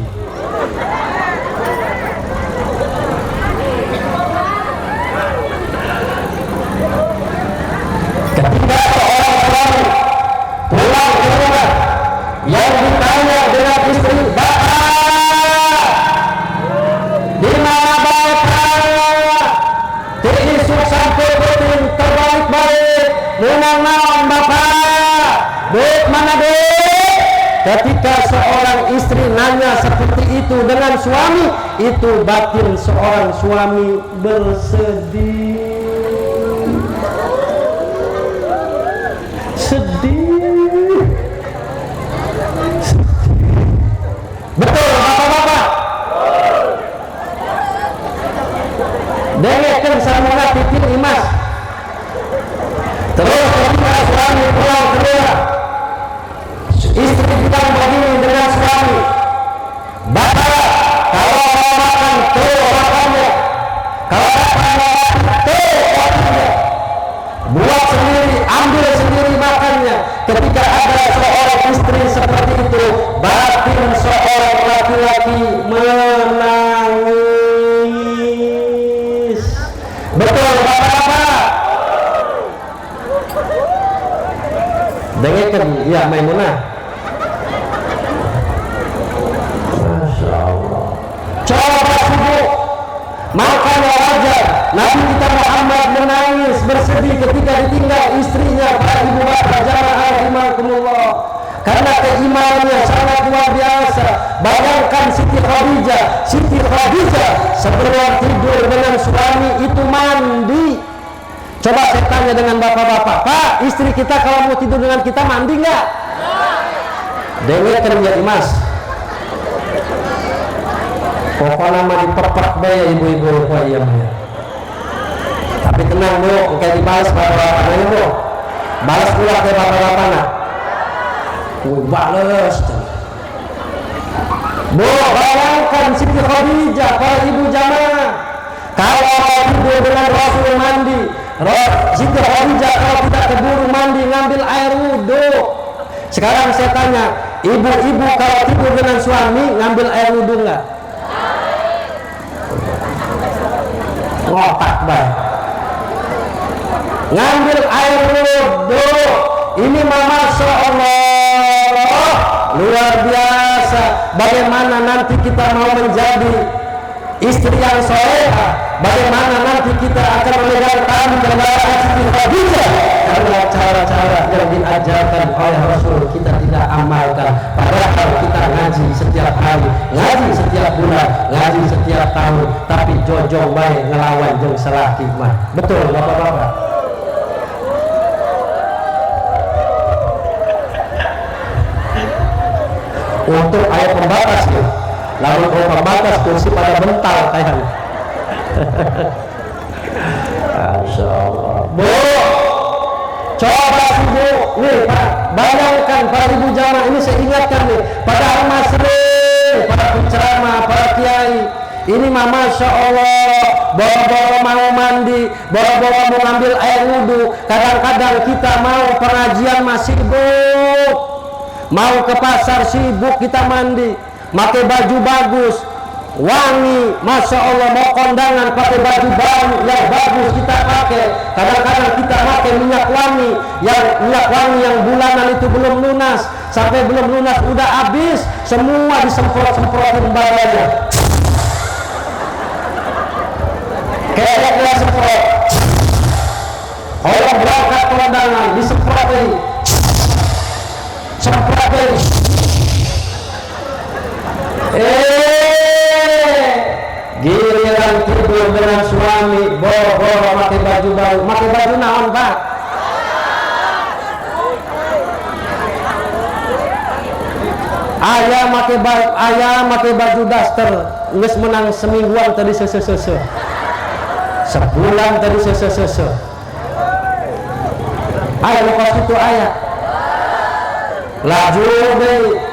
Ketika seorang suami pulang ke rumah, yang ditanya dengan istri, "Bapak, di mana bapak? Diisuk sampai beting terbalik-balik, menang naon bapak? Duit mana duit?" Ketika seorang istri nanya seperti itu dengan suami, itu batin seorang suami bersedih. Sedih. Betul bapak-bapak? Dengarkan samuna titin imas. Terus ketika suami pulang ke rumah, istri bilang begini dengan suami, "Bapak, kalau mau makan tuh makannya, kalau mau makan tuh makannya, buat sendiri, ambil sendiri makannya." Ketika ada seorang istri seperti itu, batin seorang laki-laki menangis. Betul bapak-bapak? Dengarkan ya Maimunah. Masya Allah. Coba sibuk, makanya wajar Nabi kita Muhammad menangis bersedih ketika ditinggal istrinya. Para ibu bapak jamaah rahimakumullah, karena keimanannya sangat luar biasa. Bayangkan Siti Khadijah sebelum tidur dengan suami itu mandi. Coba saya tanya dengan bapak-bapak, "Pak, istri kita kalau mau tidur dengan kita mandi nggak?" Dengarkan ya Mas. Pokoknya mah diperpak deh ibu-ibu ya. Tapi tenang Bu, kayak dibalas bapak-bapaknya Bu. Balas pula ke bapak-bapaknya. Balas. Bu, bayangkan Siti Khadijah, para ibu jamaah, kalau tidur dengan Rasul mandi, Siti Khadijah kalau tidak keburu mandi ngambil air wudhu. Sekarang saya tanya, ibu-ibu kalau tidur dengan suami ngambil air wudhu nggak? Ngotak baik. Ngambil air wudhu. Ini Masya Allah luar biasa. Bagaimana nanti kita mau menjadi istri yang solehah, bagaimana nanti kita akan memegang tangan kebenaran Siti Khadijah, karena cara-cara yang diajarkan oleh Rasul kita tidak amalkan. Padahal kita ngaji setiap hari, ngaji setiap bulan, ngaji setiap tahun, tapi jojong baik ngelawan jeung salaki mah. Betul bapak-bapak? Untuk ayat pembatas ya, lalu kalau pembatas kursi pada bental kayak Masya Allah. Bu, coba sih Bu, nih Pak, bayangkan para ibu jamaah ini, saya ingatkan nih, pada masrin, para penceramah, para kiai, ini mah Masya Allah, bawa-bawa mau mandi, bawa-bawa mau ngambil air wudhu. Kadang-kadang kita mau pengajian masih sibuk, mau ke pasar sibuk, kita mandi, pakai baju bagus, wangi, Masya Allah, mau kondangan pakai baju baru yang bagus kita pakai. Kadang-kadang kita pakai minyak wangi yang bulanan itu belum lunas, sampai belum lunas udah habis, semua disemprot-semprotin badannya. Giliran tidur dengan suami boro-boro pakai baju baru. Pakai baju naon, Pak? Ayah pakai baju daster, geus menang semingguan tadi sese. Sebulan tadi sese. Ayah lepas itu ayah. Laju deh.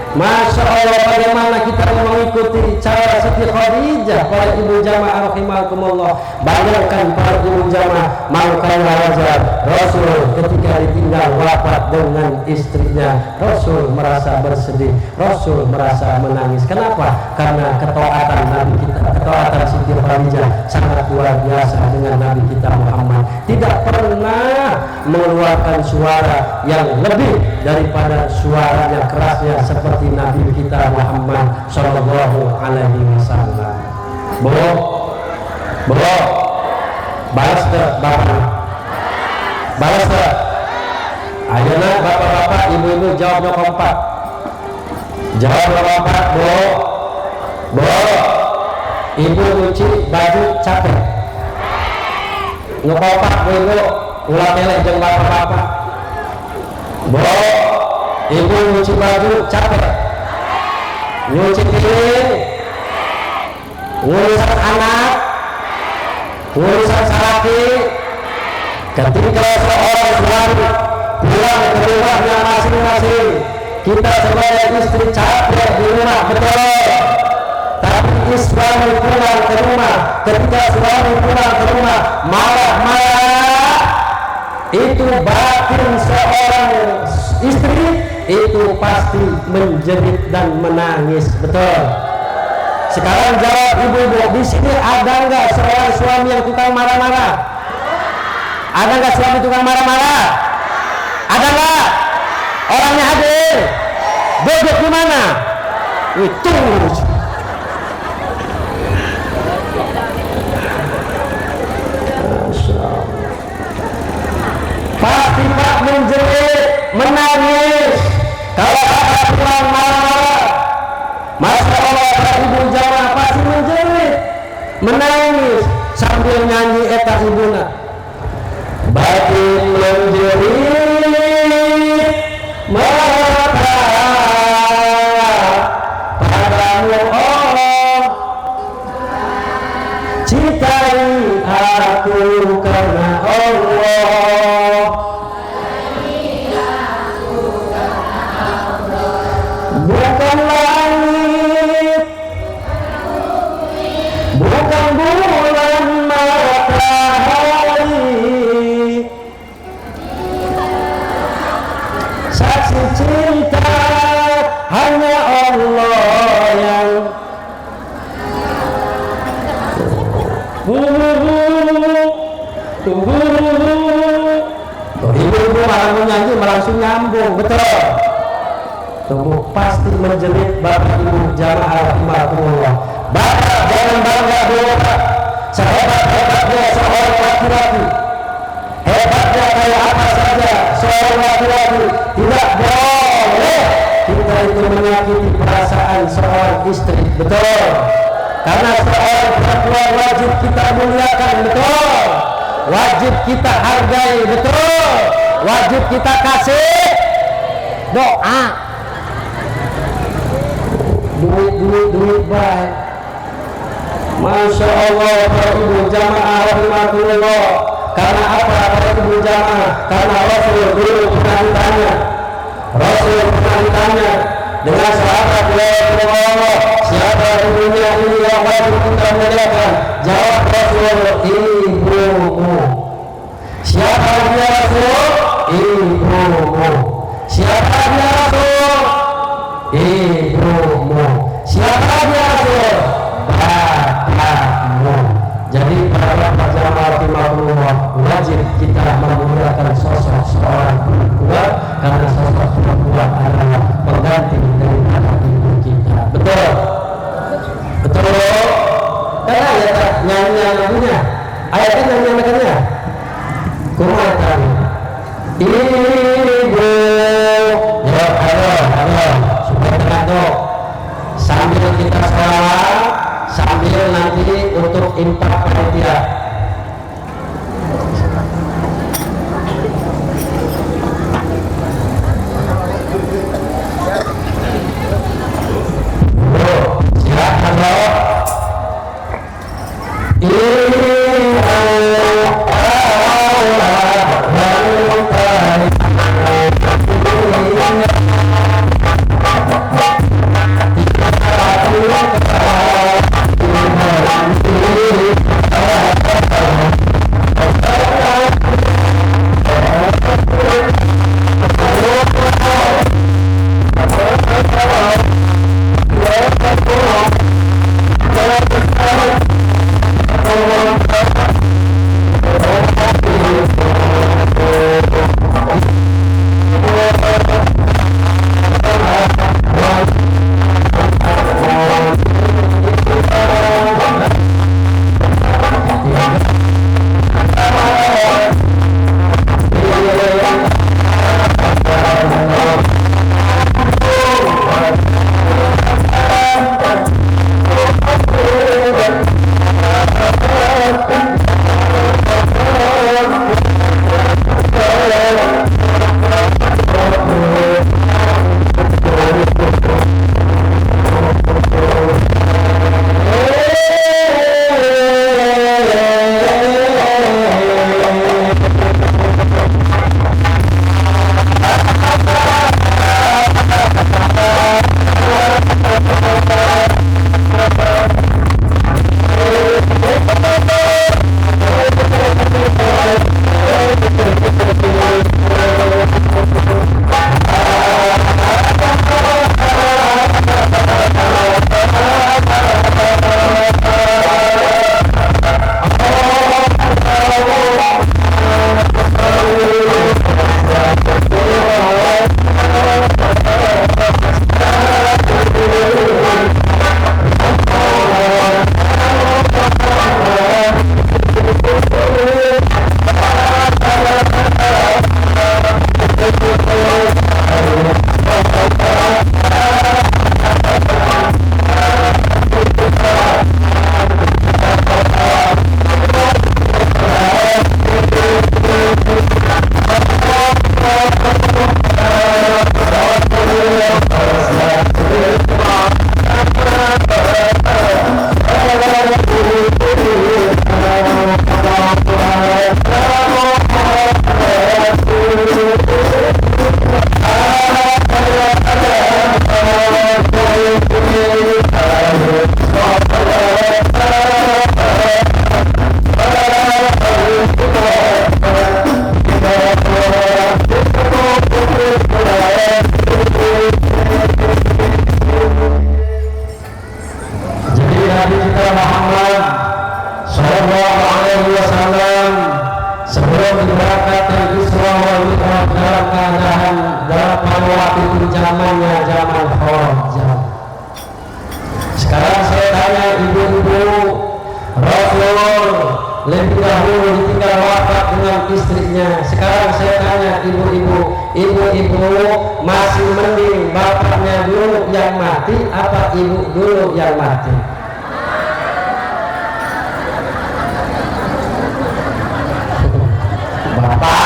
Masya Allah, bagaimana kita mengikuti cara Siti Khadijah. Para ibu jamaah rahimakumullah, bayangkan para ibu jamaah, makanya wajar Rasul ketika ditinggal wafat dengan istrinya, Rasul merasa bersedih, Rasul merasa menangis. Kenapa? Karena ketaatan Nabi kita, ketaatan Siti Khadijah sangat luar biasa dengan Nabi kita Muhammad. Tidak pernah mengeluarkan suara yang lebih daripada suaranya kerasnya seperti Nabi kita Muhammad Sallallahu Alaihi Wasallam. Bro, balas deh bapak, balas deh. Ayolah bapak-bapak, ibu-ibu jawabnya kompak. Jawab kompak, bro. Ibu nyuci baju capek. Ngekompak ibu, ulah kelek jeung bapak-bapak. Bro, ibu nyuci baju capek, nyuci piring, ngurusan anak, ngurusan salaki. Ketika seorang suami pulang ke rumahnya masing-masing, kita sebagai istri capek di rumah, betul. Tapi suami pulang ke rumah, ketika suami pulang ke rumah marah-marah, itu batin seorang istri itu pasti menjerit dan menangis, betul. Sekarang jawab ibu-ibu, di sini ada nggak seorang suami yang tukang marah-marah? Ada nggak suami tukang marah-marah? Ada nggak? Orangnya hadir. Duduk di mana? Itu. Pasti Pak menjerit, menangis. Kalau ada pulang marah-marah, Masya Allah, ibu jamaah pasti menjerit, menangis sambil nyanyi eta ibuna. Batin menjerit, mata padamu Allah, cintai aku karena Allah. Bukan langit, bukan bulan matahari, saksi cinta hanya Allah yang ibu-ibu malah menyanyi langsung nyambung, betul. Tunggu pasti menjerit bapak ibu jamaah rahimakumullah. Bapak jangan bangga dulu, sehebat-hebatnya seorang laki-laki, hebatnya kayak apa saja seorang laki-laki, tidak boleh kita itu menyakiti perasaan seorang istri, betul. Karena seorang perempuan wajib kita muliakan, betul. Wajib kita hargai, betul. Wajib kita kasih doa. Duit baik. Masya Allah, para ibu jamaah rahimakumullah. Karena apa para ibu jamaah? Karena Rasul dulu pernah ditanya dengan sahabat, ya Allah, siapa dunia ini yang wajib kita muliakan? Jawab Rasul, ibumu. Siapa dia Rasul? Ibumu. Siapa dia Rasul? Ibumu. Siapa dia Rasul? Bapakmu. Jadi para jamaah rahimakumullah, wajib kita memuliakan sosok seorang perempuan, karena sosok perempuan adalah pengganti daripada ibu kita, betul. Betul. Karena ya nyanyian lagunya, ayatnya nyanyian lagunya. Kumatan ibu, ya halo, supaya terang sambil kita sholat, sambil nanti untuk infak panitia. Silakan bro. lebih dahulu ditinggal wafat dengan istrinya. Sekarang saya tanya ibu-ibu masih mending bapaknya dulu yang mati apa ibu dulu yang mati? Bapak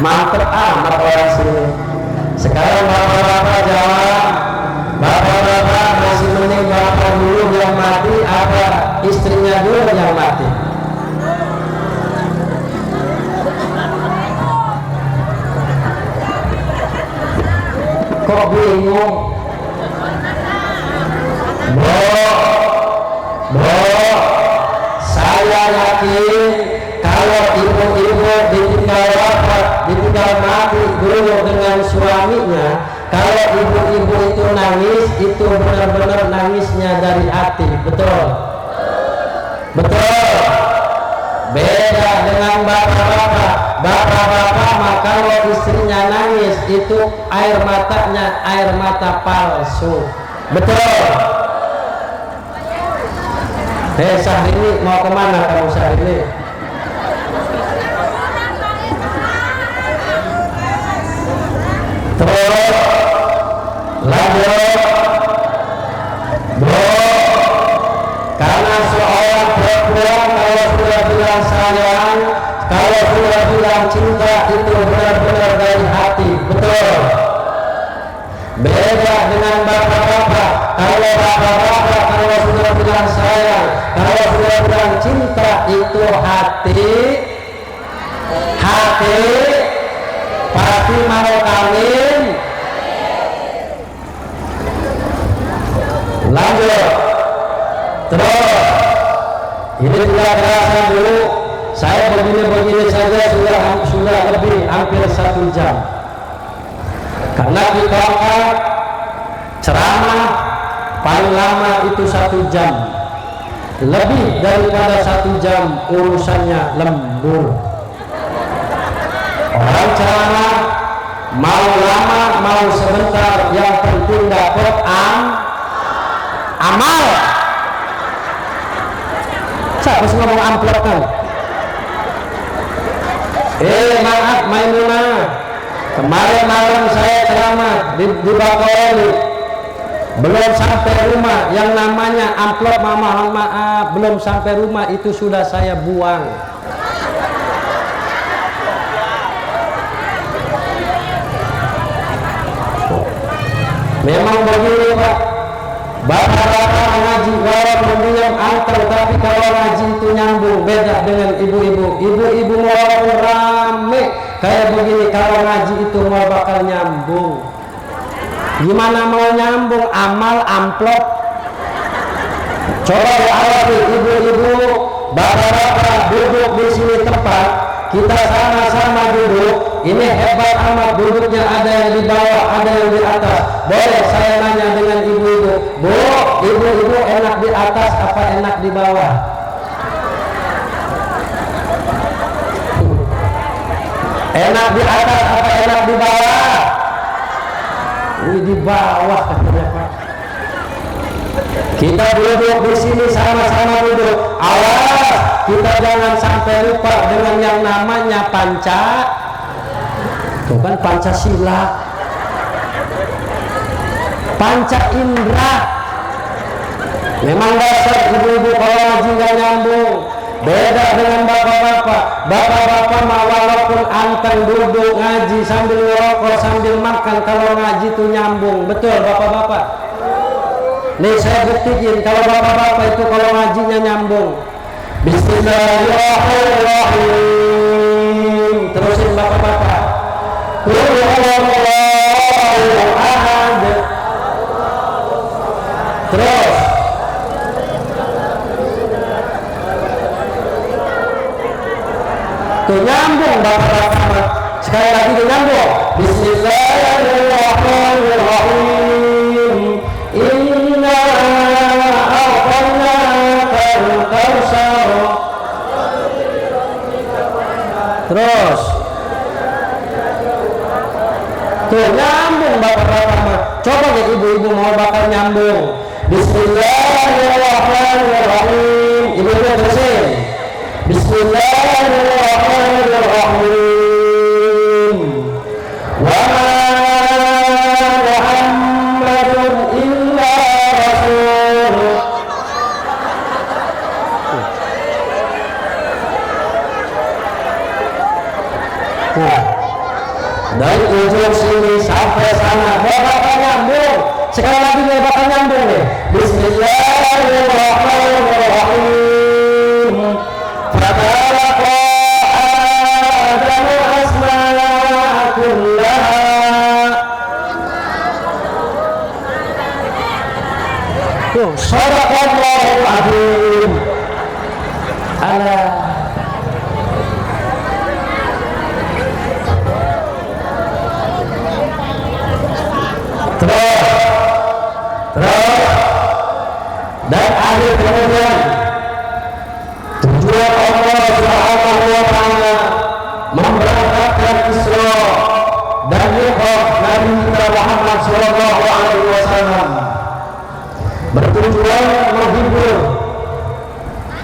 mantep amat orang sini. Sekarang bapak-bapak jawab, bapak-bapak masih mending bapak dulu yang mati apa istrinya dulu yang mati? Kok bingung? Bro, saya yakin kalau ibu-ibu ditinggal wafat, ditinggal mati dulu dengan suaminya, kalau ibu-ibu itu nangis, itu benar-benar nangisnya dari hati. Betul? Betul? Beda dengan bapak-bapak. Bapak-bapak mah kalau istrinya nangis, itu air matanya air mata palsu. Betul? Hei Syahrini, mau kemana kamu Syahrini? Terus lanjut. kalau sudah bilang cinta itu benar-benar dari hati, betul. Beda dengan bapak-bapak. Kalau bapak-bapak kalau sudah bilang sayang, kalau sudah bilang cinta itu hati pasti mau kawin. Lanjut terus. Ini tidak terasa dulu. Saya begini saja sudah lebih hampir 1 jam. Karena kita ceramah paling lama itu 1 jam. Lebih daripada 1 jam urusannya lembur. Orang ceramah mau lama mau sebentar, yang penting dapat amal. Saya harus ngomong amplop kan. Maaf Maimunah, kemarin malam saya ceramah di Bakawali, belum sampai rumah yang namanya amplop, mohon maaf, belum sampai rumah itu sudah saya buang. Memang begini Pak, bapak-bapak ngaji walau mendiam antar, tapi kalau ngaji itu nyambung. Beda dengan ibu-ibu. Ibu-ibu walaupun rame kayak begini, kalau ngaji itu mau bakal nyambung. Gimana mau nyambung? Amal amplop. Coba diawasi ibu-ibu, bapak-bapak duduk di sini tempat, kita sama-sama duduk. Ini hebat amat duduknya, ada yang di bawah, ada yang di atas. Boleh saya nanya dengan ibu-ibu, Bu, ibu-ibu enak di atas apa enak di bawah? Enak di atas apa enak di bawah? Ini di bawah katanya Pak. Kita duduk di sini sama-sama duduk. Awas, kita jangan sampai lupa dengan yang namanya Tuh kan Pancasila, Panca Indra. Memang dasar ibu-ibu kalau ngaji nggak nyambung. Beda dengan bapak-bapak. Bapak-bapak mah walaupun anteng duduk ngaji sambil ngerokok sambil makan, kalau ngaji itu nyambung. Betul bapak-bapak? Nih saya buktiin kalau bapak-bapak itu kalau ngajinya nyambung. Bismillahirrahmanirrahim. Terusin bapak-bapak. Terus tuh nyambung bapak-bapak. Sekali lagi tuh nyambung. Bismillahirrahmanirrahim. Inna a'tainakal kautsar. Terus tuh nyambung bapak-bapak. Coba ya ibu-ibu mau bakal nyambung. Bismillahirrahmanirrahim. Ibu-ibu terusin. Bismillahirrahmanirrahim. Wa ma Muhammadun illa rasul. Dari ujung sini sampai sana bakal nyambung. Sekali lagi nih bakal nyambung nih. Bismillahirrahmanirrahim. Fatalaqa Adamu asma'a kullaha. Shadaqallahul azim. Allah. Dan akhir kemudian tujuan Allah Subhanahu wa ta'ala memberangkatkan Isra dan Mi'raj Nabi kita Muhammad sallallahu alaihi wasallam, bertujuan menghibur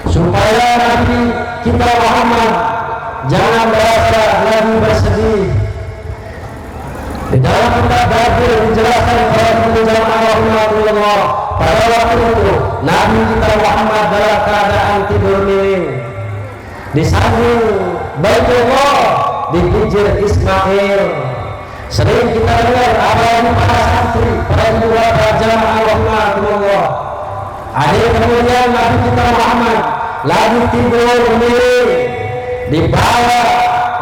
supaya Nabi kita Muhammad jangan merasa lagi bersedih. Di dalam kitab Babel dijelaskan para jamaah rahimahullah, pada waktu itu Nabi kita Muhammad dalam keadaan tidur miring. Di samping Baitullah di Hijr Ismail. Sering kita dengar apalagi para santri, para ibu bapak jamaah rahimakumullah. Ada kemudian Nabi kita Muhammad lagi tidur dibawa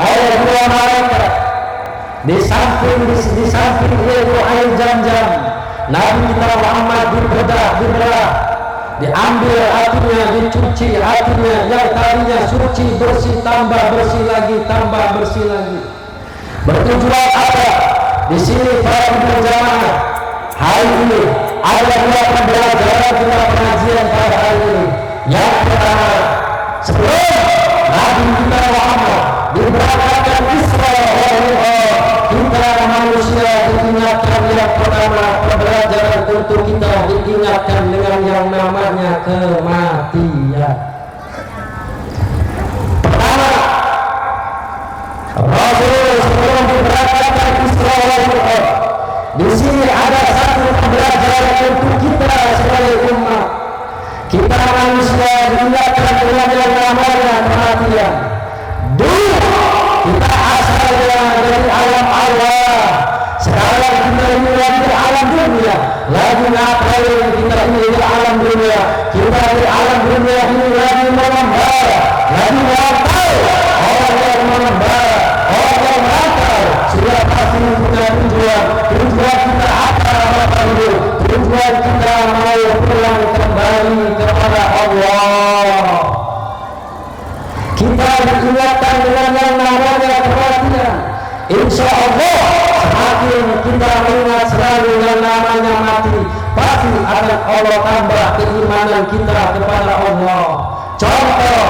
oleh dua malaikat di samping itu air Zam-Zam. Nabi kita Muhammad dibelah, diambil hatinya, dicuci hatinya yang tadinya suci bersih tambah bersih lagi, tambah bersih lagi. Bertujuan apa? Di sini para berjamaah hari ini ada dua pembelajaran kita pengajian pada hari ini. Yang pertama, sebelum Nabi kita Muhammad diberangkatkan Isra wal Mi'raj, kita manusia diingatkan yang pertama, pembelajaran untuk kita diingatkan dengan yang namanya kematian. Pertama, Rasul sebelum diberangkatkan Isra wal Mi'raj, di sini ada satu pembelajaran untuk kita sebagai umat. Kita manusia diingatkan dengan yang namanya kematian. Dulu kita asalnya dari alam Allah, sekarang kita ini lagi di alam dunia. Lagi ngapain kita ini di alam dunia? Kita di alam dunia ini lagi mengembara, lagi merantau. Orang yang mengembara, orang yang merantau sudah pasti punya tujuan. Tujuan kita apa itu? Tujuan kita mau pulang kembali kepada Allah. Kita diingatkan dengan yang namanya kematian. Insya Allah semakin kita mengingat selalu yang namanya mati, pasti akan Allah tambah keimanan kita kepada Allah. Contoh,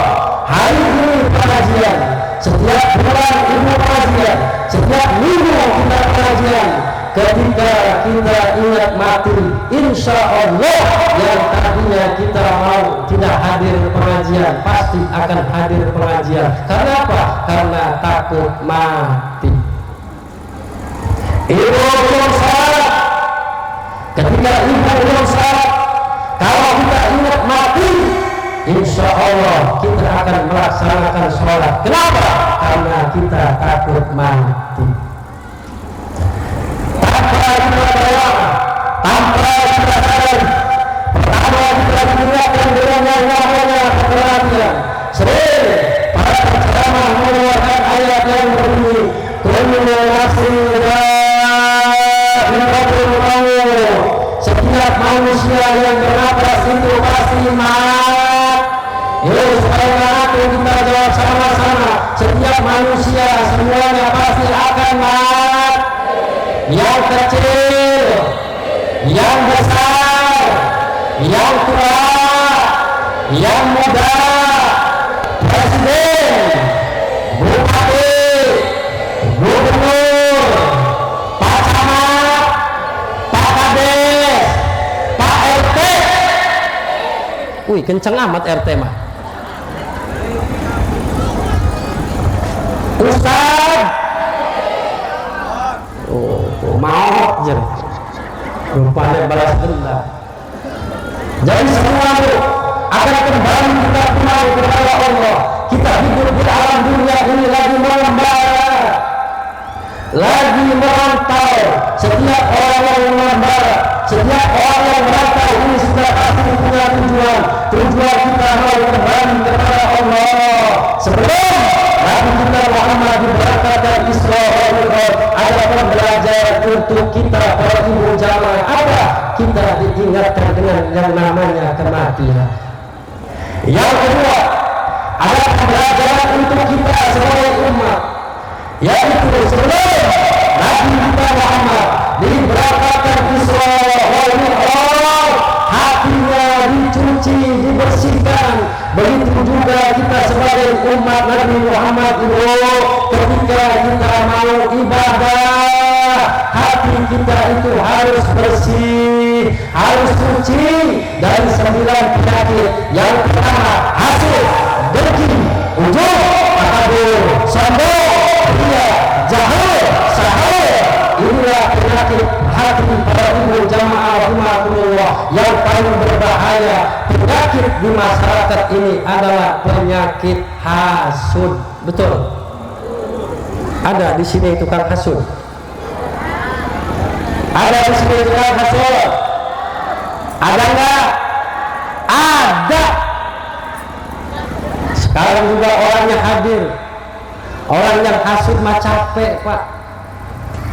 hari ini pengajian, setiap bulan ibu pengajian, setiap minggu kita pengajian. Ketika kita ingat mati, insya Allah yang tadinya kita mau tidak hadir pengajian, pasti akan hadir pengajian. Karena apa? Karena takut mati. Ibu belum salat, ketika ibu belum salat, kalau kita ingat mati, insya Allah kita akan melaksanakan sholat. Kenapa? Karena kita takut mati. Tanpa kita berdoa, tanpa kita sadar, pertama kita diingatkan dengan yang namanya kematian. Sering para penceramah mengeluarkan ayat yang berbunyi, kullu nafsin dha'iqatul maut. Setiap manusia yang bernapas itu pasti mati. Supaya kita jawab sama-sama. Setiap manusia semuanya pasti akan mati. Yang kecil, yang besar, yang tua, yang muda, presiden, bupati, gubernur, pak camat, pak kades, pak RT. Wih, kenceng amat RT mah. Ustaz, mau jer, rupanya balas dendam. Jadi semua itu akan kembali kita kembali kepada Allah. Kita hidup di alam dunia ini lagi mengembara, lagi merantau. Setiap orang yang mengembara, setiap orang yang merantau ini sudah pasti punya tujuan. Tujuan kita mau kembali kepada Allah. Sebelum Nabi kita Muhammad diberangkatkan Isra wal Mi'raj, ada pembelajaran untuk kita para ibu jamaah. Apa? Kita diingatkan dengan yang namanya kematian. Yang kedua, ada pembelajaran untuk kita sebagai umat, yaitu sebelum Nabi kita Muhammad diberangkatkan Isra wal Mi'raj, hatinya dicuci, dibersihkan. Begitu juga kita sebagai umat Nabi Muhammad itu, ketika kita mau ibadah, hati kita itu harus bersih, harus suci dari 9 penyakit. Yang pertama, hasad, dengki, ujub, takabur, sombong, riya, jahil, sahil. Inilah penyakit hati para ibu jamaah rahimakumullah yang paling berbahaya. Penyakit di masyarakat ini adalah penyakit hasud. Betul? Ada di sini tukang hasud? Ada di sini tukang hasud? Ada enggak? Ada. Sekarang juga orangnya hadir. Orang yang hasud mah capek, Pak.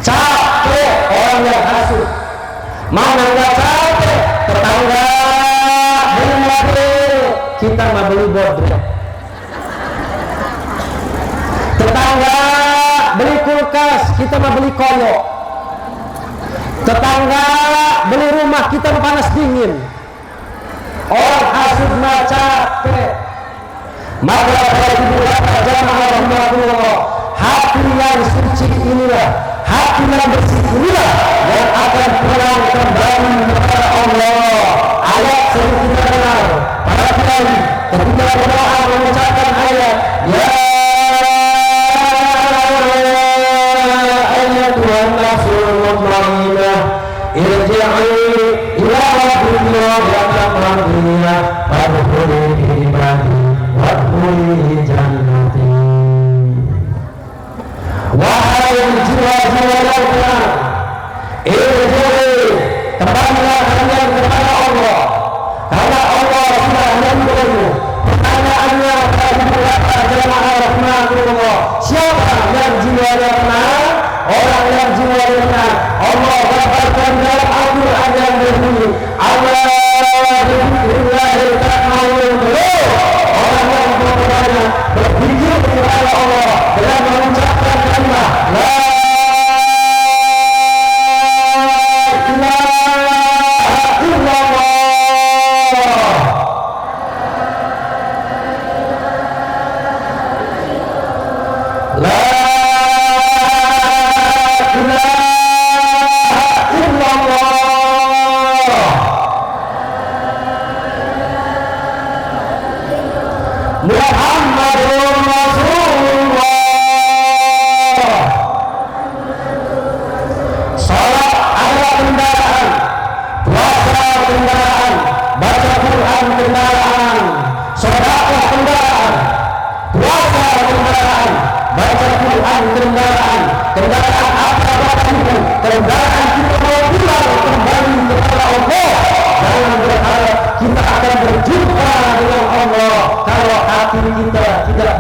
Capek orang yang hasud. Mana enggak capek? Tetangga beli mobil, kita mah beli bodrek. Tetangga beli kulkas, kita mah beli koyo. Tetangga beli rumah, kita mah panas dingin. Orang hasud mah capek. Maka ibu bapak jamaah rahimahullah, hati yang suci inilah, hati yang bersih inilah yang akan pulang kembali kepada Allah. Ayat sering kita kenal, para kiai ketika berdoa mengucapkan ayat ya ayyatuhan nafsul mutmainnah irji'i ila rabbika radiyatan fadkhuli fi ibadi wadkhuli jannati. Wahai jiwa-jiwa yang tenang, irji'i, kembalilah kalian kepada Allah, karena Allah sudah memberimu. Pertanyaannya kepada ibu bapak jamaah rahimahullah, siapa yang jiwanya tenang? Orang yang jiwanya tenang Allah gambarkan dalam Al-Quran yang berbunyi Allah bidikrillahi tatma'innul qulub. Orang yang berpercaya berpikir kepada Allah dengan mengucapkan kalimat la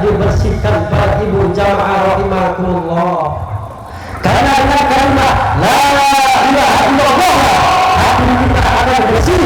dibersihkan para ibu jamaah rahimakumullah. Karena dengan kalimat la ilaha illallah hati kita akan bersih,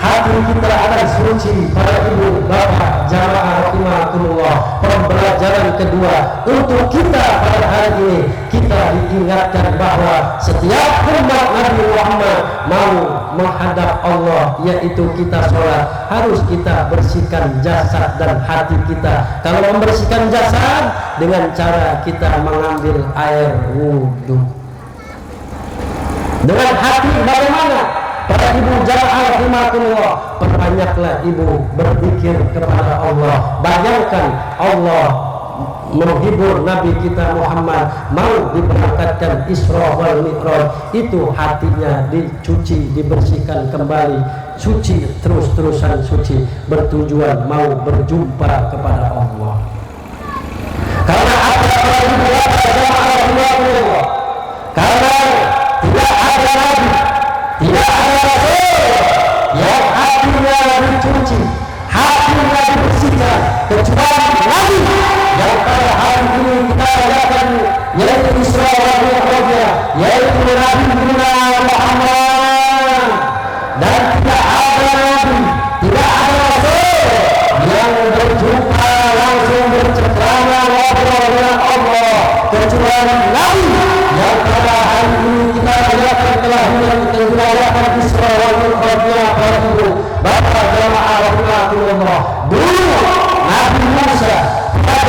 hati kita akan suci. Para ibu bapak jamaah rahimakumullah, pembelajaran kedua untuk kita pada hari ini, kita diingatkan bahwa setiap umat Nabi Muhammad mau menghadap Allah, yaitu kita sholat, harus kita bersihkan jasad dan hati kita. Kalau membersihkan jasad dengan cara kita mengambil air wudhu. Dengan hati bagaimana? Para ibu jamaah rahimakumullah, perbanyaklah ibu berzikir kepada Allah. Bayangkan Allah menghibur Nabi kita Muhammad mau diberangkatkan Isra wal Mi'raj, itu hatinya dicuci, dibersihkan kembali, suci terus-terusan suci, bertujuan mau berjumpa kepada Allah. Karena apa para ibu bapak jamaah rahimakumullah? Karena tidak ada nabi, tidak ada rasul yang hatinya dicuci, hatinya dibersihkan kecuali Nabi yang pada hari ini kita rayakan, yaitu Isra wal Mi'raj, yaitu Nabi Muhammad. Dan tidak ada nabi, tidak ada rasul yang berjumpa langsung bercengkrama ngobrol dengan Allah kecuali Nabi yang pada hari ini kita rayakan kelahiran, kita rayakan Isra wal Mi'raj. Para ibu bapak jamaah rahimahullah, dulu Nabi Musa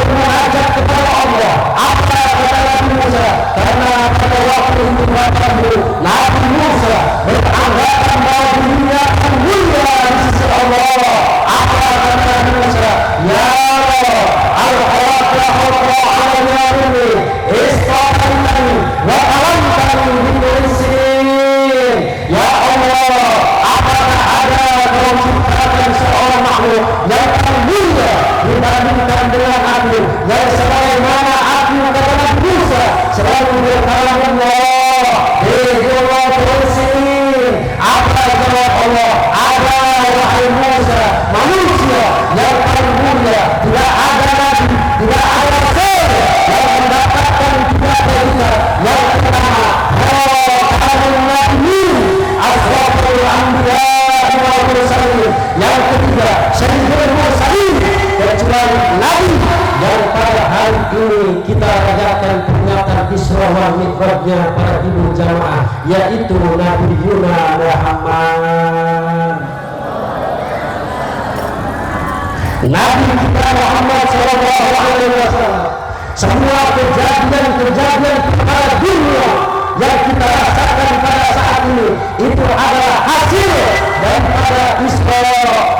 mengajak kepada Allah. Apa kata Nabi Musa? Karena pada waktu itu Nabi Musa beranggapan bahwa dirinya akan mulia di sisi Allah. Apa kata Nabi Musa? Ya Allah, al-Qur'an al-Qur'an istaqamani wa alamtani bin-nisin. Ya Allah, apakah ada kau ciptakan seorang makhluk yang akan mulia dibandingkan dengan aku, yang sebagaimana aku kata Nabi Musa selalu berkalam Allah. Allah bersin. Apa jawab Allah? Ada wahai Musa, manusia yang paling mulia. Tidak ada nabi, tidak ada rasul yang mendapatkan tiga derajat. Yang pertama, khatamul nabiyyin, asraful anbiya wal mursalin. Yang ketiga, sayyidul mursalin, kecuali nabi yang pada hari ini kita rayakan peringatan Isra wal Mi'rajnya para ibu jamaah, yaitu Nabi Yuna Muhammad. Nabi kita Muhammad sallallahu alaihi wasallam. Semua kejadian-kejadian perkara dunia yang kita rasakan pada saat ini itu adalah hasil daripada Isra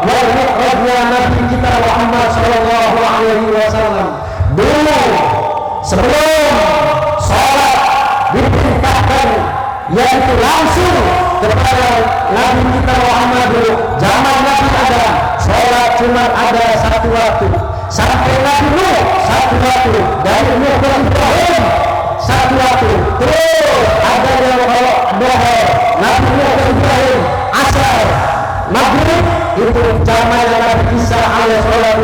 wal Mi'rajnya Nabi kita Muhammad sallallahu alaihi wasallam. Dulu sebelum sholat diperintahkan, yaitu langsung kepada Nabi kita Muhammad dulu, zaman Nabi Adam, sholat cuma ada satu waktu. Sampai Nabi Nuh satu waktu, dari Nuh ke Ibrahim satu waktu. Terus ada yang dohor, Nabi Nuh ke Ibrahim asar, maghrib itu zaman Nabi Isa alaihissalam.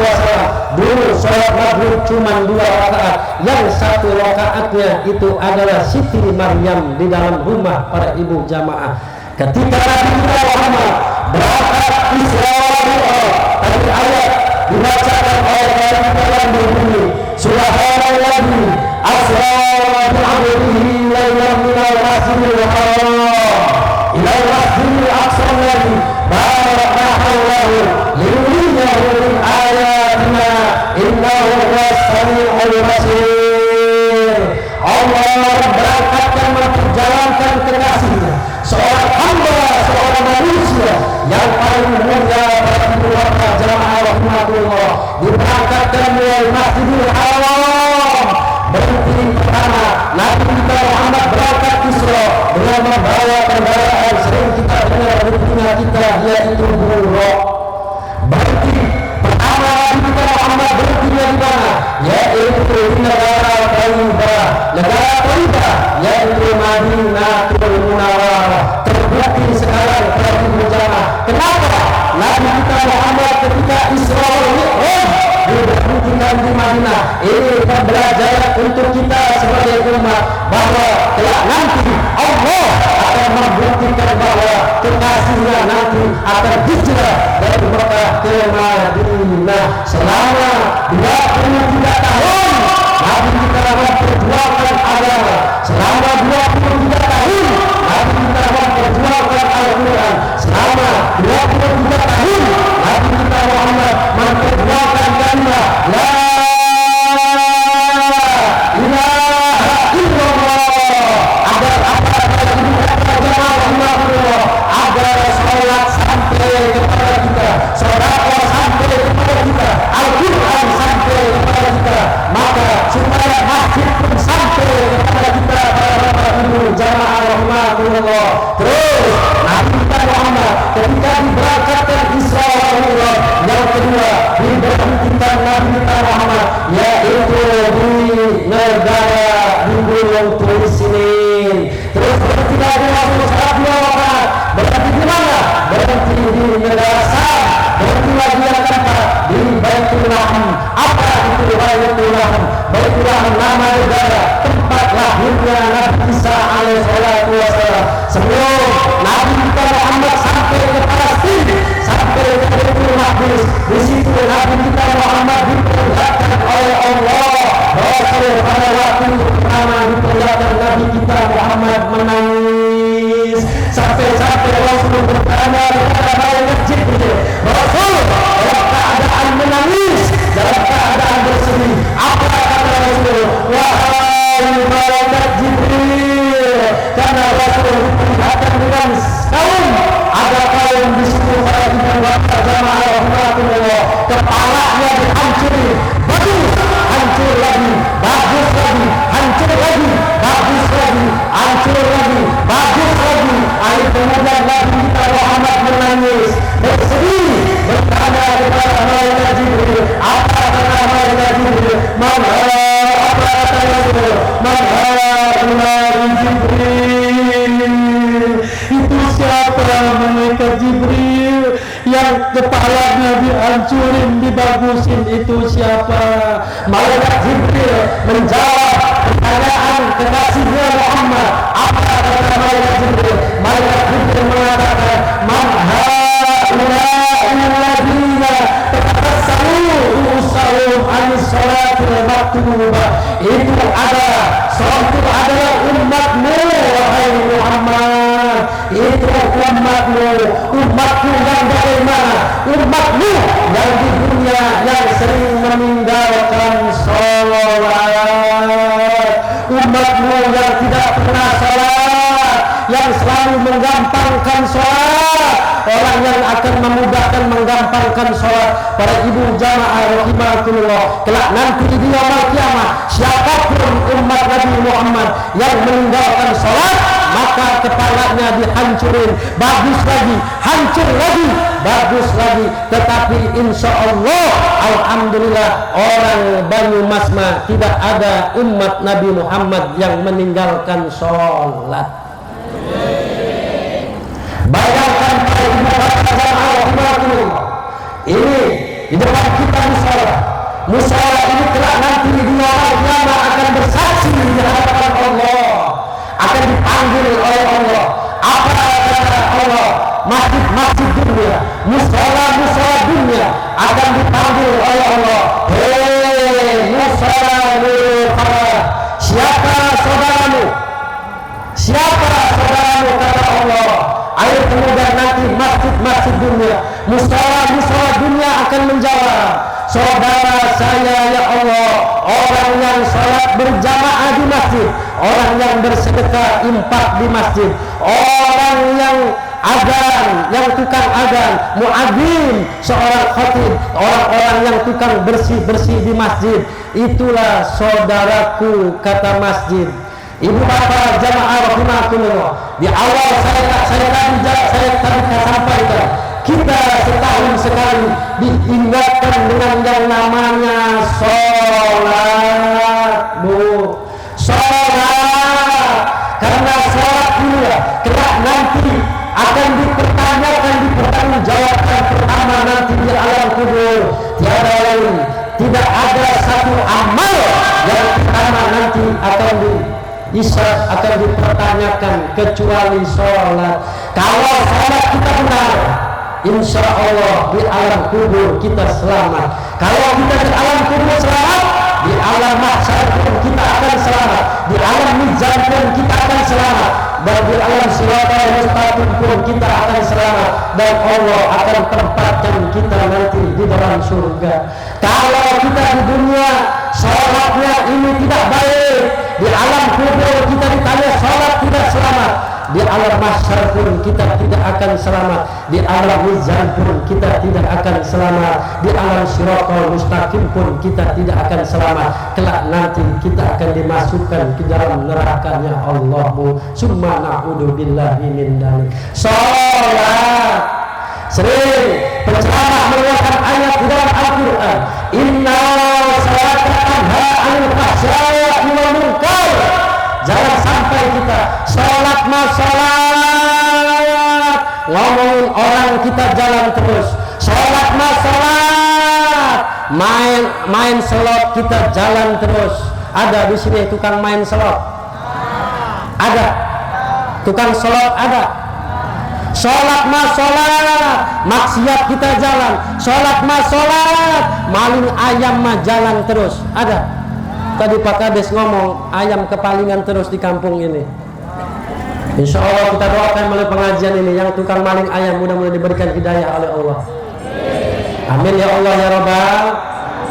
Dulu sholat maghrib cuma 2 rakaat, yang 1 rakaatnya itu adalah Siti Maryam di dalam rumah para ibu jamaah. Ketika Nabi Muhammad berangkat Isra Mi'raj, tadi ayat dibacakan oleh dalam bunyi subhanallazi asra bi 'abdihi lailan minal masjidil haram ilal masjidil aqsa alladzi barakna hawlahu liyuriyahu min ayatina innahu huwas samiul basir. Allah berangkatkan memperjalankan kekasihnya, seorang hamba, seorang manusia yang paling mulia pada keluarga jamaah rahmatullah, diberangkatkan dari Masjidil Haram. Berhenti pertama, Nabi kita Muhammad berangkat Isra dengan membawa kendaraan sering kita dengar di telinga kita, yaitu buruk. Berhenti pertama, Nabi kita Muhammad berhentinya di mana? Yaitu di negara Thayyibah. Negara Thayyibah yaitu Madinatul Munawwarah. Terbukti sekarang para ibu jamaah. Kenapa Nabi kita Muhammad ketika Isra wal Mi'raj diberhentikan di Madinah? Ini pembelajaran untuk kita sebagai umat bahwa kelak nanti Allah akan membuktikan bahwa kekasihnya nanti akan hijrah dari Mekah ke Madinah. Selama 23 tahun Nabi kita memperjuangkan agama. Selama 23 tahun Nabi kita memperjuangkan Al-Quran. Selama 23 tahun Nabi kita Muhammad memperjuangkan kalimat La ilaha illallah. Agar apa agar sholat sampai kepada kita, sedekah sampai kepada kita, Al-Quran sampai kepada kita, maka supaya masjid pun sampai kepada kita para ibu jamaah rahmatullah. Terus Nabi kita Muhammad ketika diberangkatkan Isra wal Mi'raj, yang kedua diberhentikan Nabi kita Muhammad yaitu di negara di Gunung Turisinin. Terus berhenti lagi langsung salat 2 rakaat. Berhenti di mana? Berhenti di negara Sam. Berhenti lagi yang keempat di Baitul Laham. Apa itu Baitul Laham? Baitul Laham nama negara tempat lahirnya Nabi Isa alaihissalatu wassalam. Sebelum Nabi kita Muhammad sampai ke Palestina, sampai ke Baitul Maqdis, di situ Nabi kita Muhammad diperlihatkan oleh Allah. Rasul pada waktu pertama diperlihatkan Nabi kita Muhammad menangis sampai Rasul bertanya kepada malaikat Jibril, Rasul dalam keadaan menangis, dalam keadaan bersedih, apa kata Rasul? Wahai malaikat Jibril, karena Rasul diperlihatkan dengan kaum, ada kaum di situ para ibu bapak jamaah rahmatullah, kepalanya dihancuri, bagus, hancur lagi, bagus lagi, hancur lagi, bagus lagi, hancur lagi, bagus lagi. Akhir kemudian Nabi kita Muhammad menangis, bersedih, bertanya kepada malaikat Jibril. Apa kata malaikat Jibril? Apa kata Rasul? Jibril, yang kepalanya dihancurin, dibagusin, itu siapa? Malaikat Jibril menjawab pertanyaan kekasihnya Muhammad. Apa kata malaikat Jibril? Malaikat Jibril mengatakan, man ha'ula'il ladina tatassalu usahum anis salatil maktubah. Itu adalah umatmu, wahai Muhammad. Itu umatmu yang bagaimana? Umatmu yang di dunia yang sering meninggalkan sholat, umatmu yang tidak pernah sholat, yang selalu menggampangkan sholat, orang yang akan memudahkan menggampangkan sholat. Para ibu jamaah rahimakumullah, kelak nanti di yaumul kiamah, siapapun umat Nabi Muhammad yang meninggalkan sholat, maka kepalanya dihancurin, bagus lagi, hancur lagi, bagus lagi. Tetapi insya Allah, alhamdulillah, orang Banyumasma tidak ada umat Nabi Muhammad yang meninggalkan sholat. Bayangkan para ibu bapak jamaah rahimakumullah, ini di depan kita musola ini kelak nanti di yaumul kiamah akan bersaksi di hadapan Allah, akan dipanggil oleh Allah. Apa kata Allah? Masjid-masjid dunia, musola dunia akan dipanggil oleh Allah. Hei musola musola, siapa saudaramu? Siapa saudaramu? Kata Allah. Ayo kemudian nanti masjid-masjid dunia, musola dunia akan menjawab, saudara saya ya Allah, orang yang sholat berjamaah di masjid, orang yang bersedekah infak di masjid, orang yang azan, yang tukang azan, muadzin, seorang khatib, orang-orang yang tukang bersih-bersih di masjid, itulah saudaraku, kata masjid. Ibu bapak jamaah rahimakumullah, di awal saya tadi sampaikan, kita setahun sekali diingatkan dengan yang namanya sholat, sholat. Karena sholat inilah kelak nanti akan dipertanyakan, dipertanggungjawabkan pertama nanti di alam kubur. Tiada lain, tidak ada satu amal yang pertama nanti akan dipertanyakan kecuali sholat. Kalau sholat kita benar, insya Allah di alam kubur kita selamat. Kalau kita di alam kubur selamat, di alam mahsyar pun kita akan selamat, di alam mizan pun kita akan selamat, dan di alam siratal mustaqim pun kita akan selamat, dan Allah akan tempatkan kita nanti di dalam surga. Kalau kita di dunia sholatnya ini tidak baik, di alam kubur kita ditanya sholat tidak selamat, di alam mahsyar pun kita tidak akan selamat, di alam mizan pun kita tidak akan selamat, di alam siratal mustaqim pun kita tidak akan selamat. Kelak nanti kita akan dimasukkan ke dalam nerakanya Allah. Summa na'udzubillahi min dzalik. Salat sering penceramah mengeluarkan ayat di dalam Al-Quran, inna salata tanha 'anil fahsya'i wal munkar. Jangan sampai kita sholat ngomongin orang kita jalan terus. Sholat main slot kita jalan terus. Ada di sini tukang main slot? Ada. Tukang slot ada. Sholat maksiat kita jalan. Sholat maling ayam jalan terus. Ada. Tadi Pak Kades ngomong ayam kepalingan terus di kampung ini. Insya Allah kita doakan melalui pengajian ini yang tukang maling ayam mudah-mudahan diberikan hidayah oleh Allah. Amin ya Allah ya Rabbal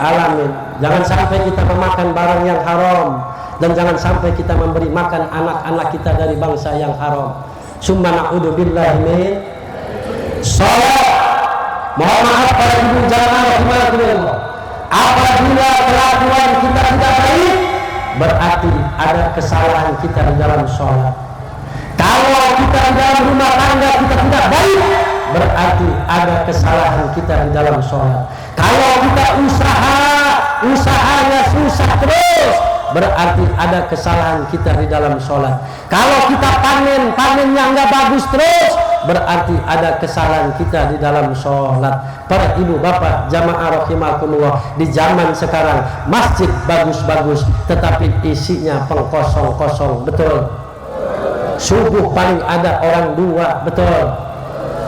alamin. Jangan sampai kita memakan barang yang haram, dan jangan sampai kita memberi makan anak-anak kita dari bangsa yang haram. Summa na'udzubillahi min sholat. Mohon maaf para ibu jamaah rahimakumullah, apabila kelakuan kita tidak baik, berarti ada kesalahan kita di dalam sholat. Kalau kita di dalam rumah tangga kita tidak baik, berarti ada kesalahan kita di dalam sholat. Kalau kita usahanya susah terus, berarti ada kesalahan kita di dalam sholat. Kalau kita panennya nggak bagus terus, berarti ada kesalahan kita di dalam sholat. Para ibu bapak jamaah rahimakumullah, di zaman sekarang masjid bagus-bagus tetapi isinya pengkosong-kosong, betul? Subuh paling ada orang dua, betul?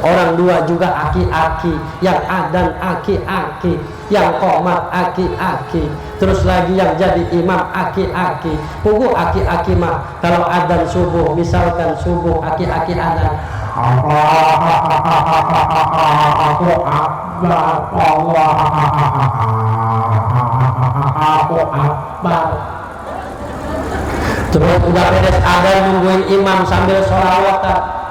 Orang dua juga aki-aki, yang adzan aki-aki, yang qomat aki-aki, terus lagi yang jadi imam aki-aki. Pugu aki-aki mah kalau adzan subuh, misalkan subuh aki-aki adzan, Allahu Akbar, Allahu Akbar. Terus udah beres adzan nungguin imam sambil sholawatan.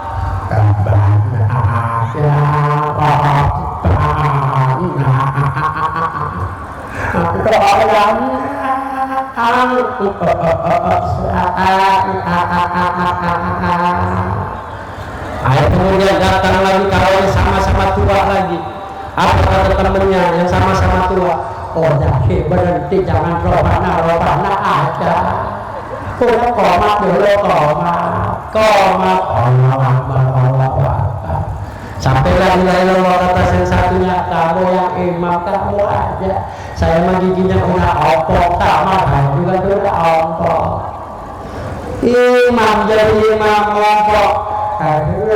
Akhirnya kemudian datang lagi kawan sama-sama tua lagi. Apa kata temennya yang sama-sama tua? Oh jadi berhenti, jangan robana aja. Udah komat dulu, komat Allah. Sampai lagi kata yang satunya, kamu yang imam, kamu aja. Saya mah giginya udah opok, sama juga udah opok. Imam jadi imam opok. Ini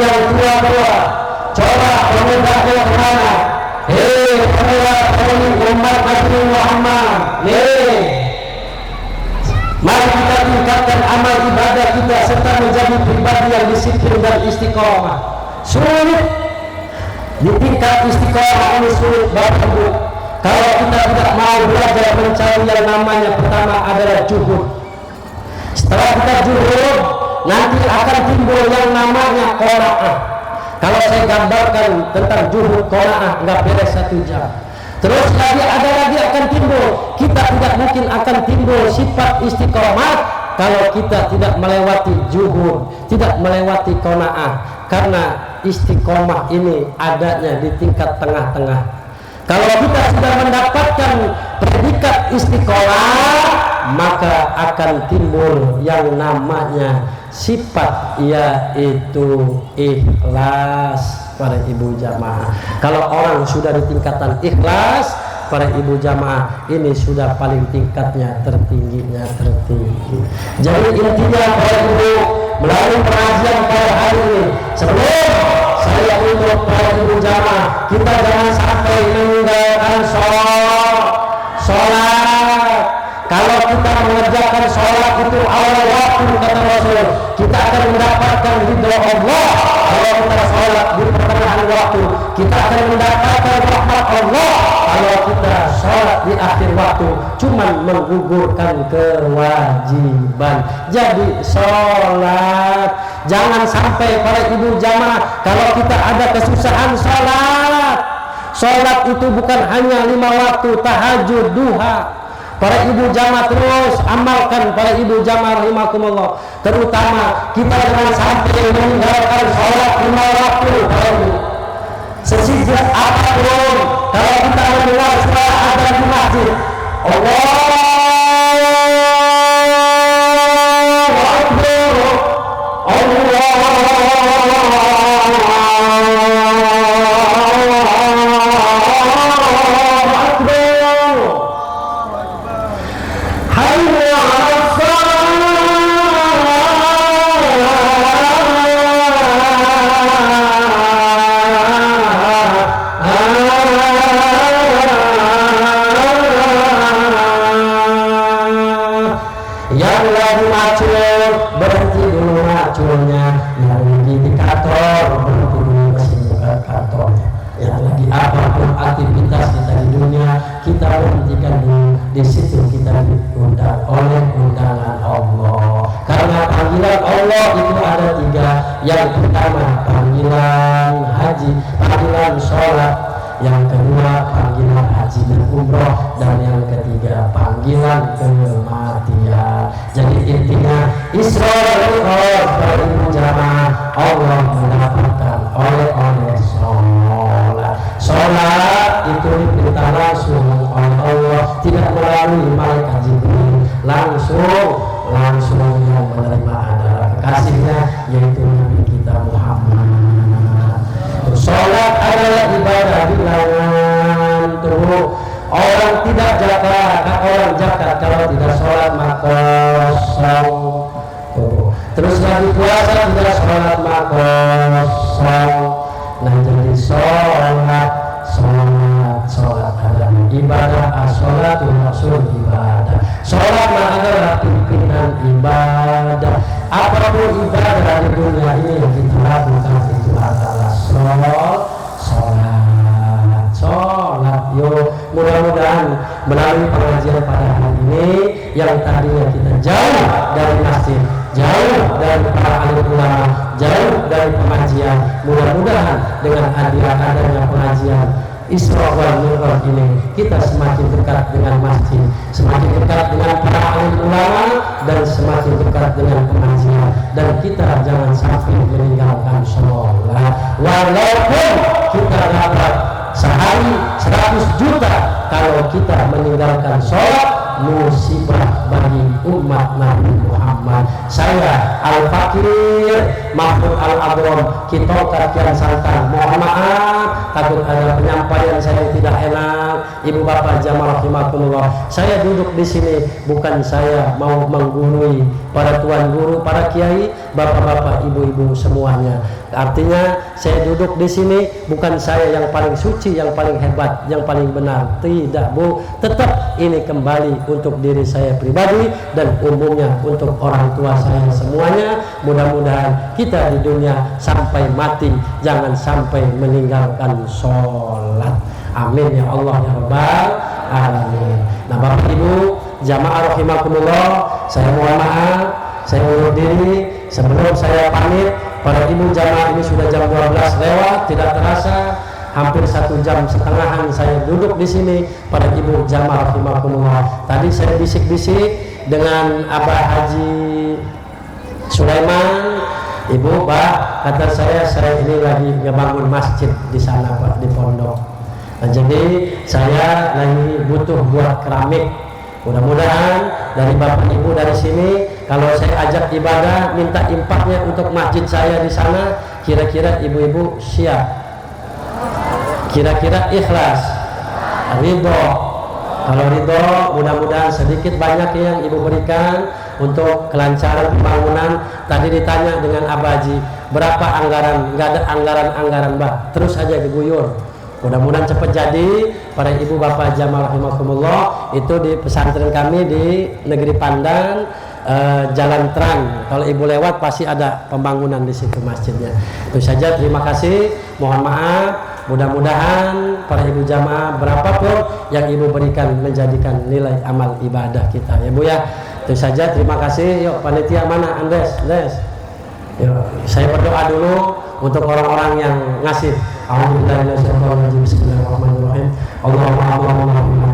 yang tua-tua, coba pemudanya kemana? Umat Nabi Muhammad, mari kita tingkatkan amal ibadah kita serta menjadi pribadi yang disiplin dan istiqomah. Sulit di tingkat istiqomah ini, sulit Bapak Ibu. Kalau kita tidak mau belajar mencari yang namanya, pertama adalah juhud. Setelah kita juhud, nanti akan timbul yang namanya qanaah. Kalau saya gambarkan tentang juhud qanaah nggak beres 1 jam. Terus lagi ada lagi akan timbul, kita tidak mungkin akan timbul sifat istiqomah kalau kita tidak melewati juhud, tidak melewati qanaah. Karena istiqomah ini adanya di tingkat tengah-tengah. Kalau kita sudah mendapatkan predikat istiqomah, maka akan timbul yang namanya sifat, yaitu ikhlas. Para ibu jamaah, kalau orang sudah di tingkatan ikhlas, para ibu jamaah, ini sudah paling tingkatnya tertingginya tertinggi. Jadi intinya para ibu, melalui pengajian pada hari ini, sebelum saya untuk para ibu jamaah, kita jangan sampai meninggalkan sholat. Kalau kita mengerjakan sholat itu awal waktu, kata Rasul, kita akan mendapatkan ridha Allah. Kalau kita sholat di pertengahan waktu, kita akan mendapatkan rahmat Allah. Kalau kita sholat di akhir waktu, cuman menggugurkan kewajiban. Jadi sholat, jangan sampai para ibu jamaah, kalau kita ada kesusahan sholat. Sholat itu bukan hanya 5 waktu, tahajud, duha. Para ibu jamaah terus amalkan, para ibu jamaah rahimakumullah. Terutama kita jangan sampai meninggalkan sholat 5 waktu. Sesibuk apapun, kalau kita mendengar suara adzan di masjid, Allahu Akbar, berhenti dulu maculnya, yang lagi indikator berhenti dulu kesibukan kantornya, yang lagi apapun aktivitas kita di dunia, kita berhentikan dulu. Di situ kita diundang oleh undangan Allah. Karena panggilan Allah itu ada 3. Yang pertama panggilan haji, panggilan sholat. Yang kedua panggilan haji dan umroh, dan yang ketiga panggilan kematian. Jadi intinya Isra dan Mi'raj berjamaah, Allah mendapatkan oleh sholat. Sholat langsung oleh Allah, tidak melalui malaikat Jibril, langsung yang menerima adalah kekasihnya, yaitu Nabi kita Muhammad. Sholat adalah ibadah bilangan. Tuh orang tidak zakat, orang zakat kalau tidak sholat maka kosong. Terus lagi puasa tidak sholat maka kosong. Nah jadi sholat adalah ibadah. As-sholatu rasul ibadah. Sholat adalah pimpinan ibadah. Apapun ibadah di dunia ini yang kita lakukan itu adalah sholat. Yuk, mudah-mudahan melalui pengajian pada hari ini yang tadinya kita jauh dari masjid, jauh dari para alim ulama, jauh dari pengajian, mudah-mudahan dengan adanya pengajian Isra wal Mi'raj ini kita semakin dekat dengan masjid, semakin dekat dengan para alim ulama, dan semakin dekat dengan pengajian, dan kita jangan sampai meninggalkan sholat walaupun kita dapat sehari 100 juta. Kalau kita meninggalkan sholat, musibah bagi umat Nabi Muhammad. Saya Al-Fakir Mahmud Al-Abrom kita kakian santan, mohon maaf takut ada penyampaian saya tidak enak. Ibu bapak jamaah rahimakumullah, saya duduk di sini bukan saya mau menggurui para tuan guru, para kiai, bapak-bapak, ibu-ibu semuanya. Artinya saya duduk di sini bukan saya yang paling suci, yang paling hebat, yang paling benar. Tidak, Bu. Tetap ini kembali untuk diri saya pribadi dan umumnya untuk orang tua saya semuanya. Mudah-mudahan kita di dunia sampai mati jangan sampai meninggalkan sholat. Amin ya Allah ya Rabbal alamin. Nah Bapak Ibu jamaah rahimakumullah, saya mohon maaf, saya undur diri. Sebelum saya pamit, para ibu jamaah, ini sudah jam 12 lewat, tidak terasa hampir 1 jam setengahan saya duduk di sini. Para ibu jamaah rahimakumullah, tadi saya bisik-bisik dengan Abah Haji Sulaiman, Ibu, Pak, kata saya ini lagi ngebangun masjid di sana Pak, di pondok. Nah, jadi saya lagi butuh buat keramik. Mudah-mudahan dari Bapak Ibu dari sini, kalau saya ajak ibadah minta impaknya untuk masjid saya di sana, kira-kira ibu-ibu siap? Kira-kira ikhlas? Ridho? Kalau ridho, mudah-mudahan sedikit banyak yang ibu berikan untuk kelancaran pembangunan. Tadi ditanya dengan Abaji, berapa anggaran? Nggak ada anggaran-anggaran, Mbak. Terus aja diguyur. Mudah-mudahan cepat jadi. Para ibu bapak jamaah rahimakumullah, itu di pesantren kami di Negeri Pandan, Jalan Terang. Kalau ibu lewat pasti ada pembangunan di situ masjidnya. Itu saja, terima kasih. Mohon maaf. Mudah-mudahan para ibu jamaah berapapun yang ibu berikan menjadikan nilai amal ibadah kita ya Bu ya. Itu saja, terima kasih. Yuk panitia mana Andes? Yuk, saya berdoa dulu untuk orang-orang yang ngasih. Bismillahirrahmanirrahim. Allahumma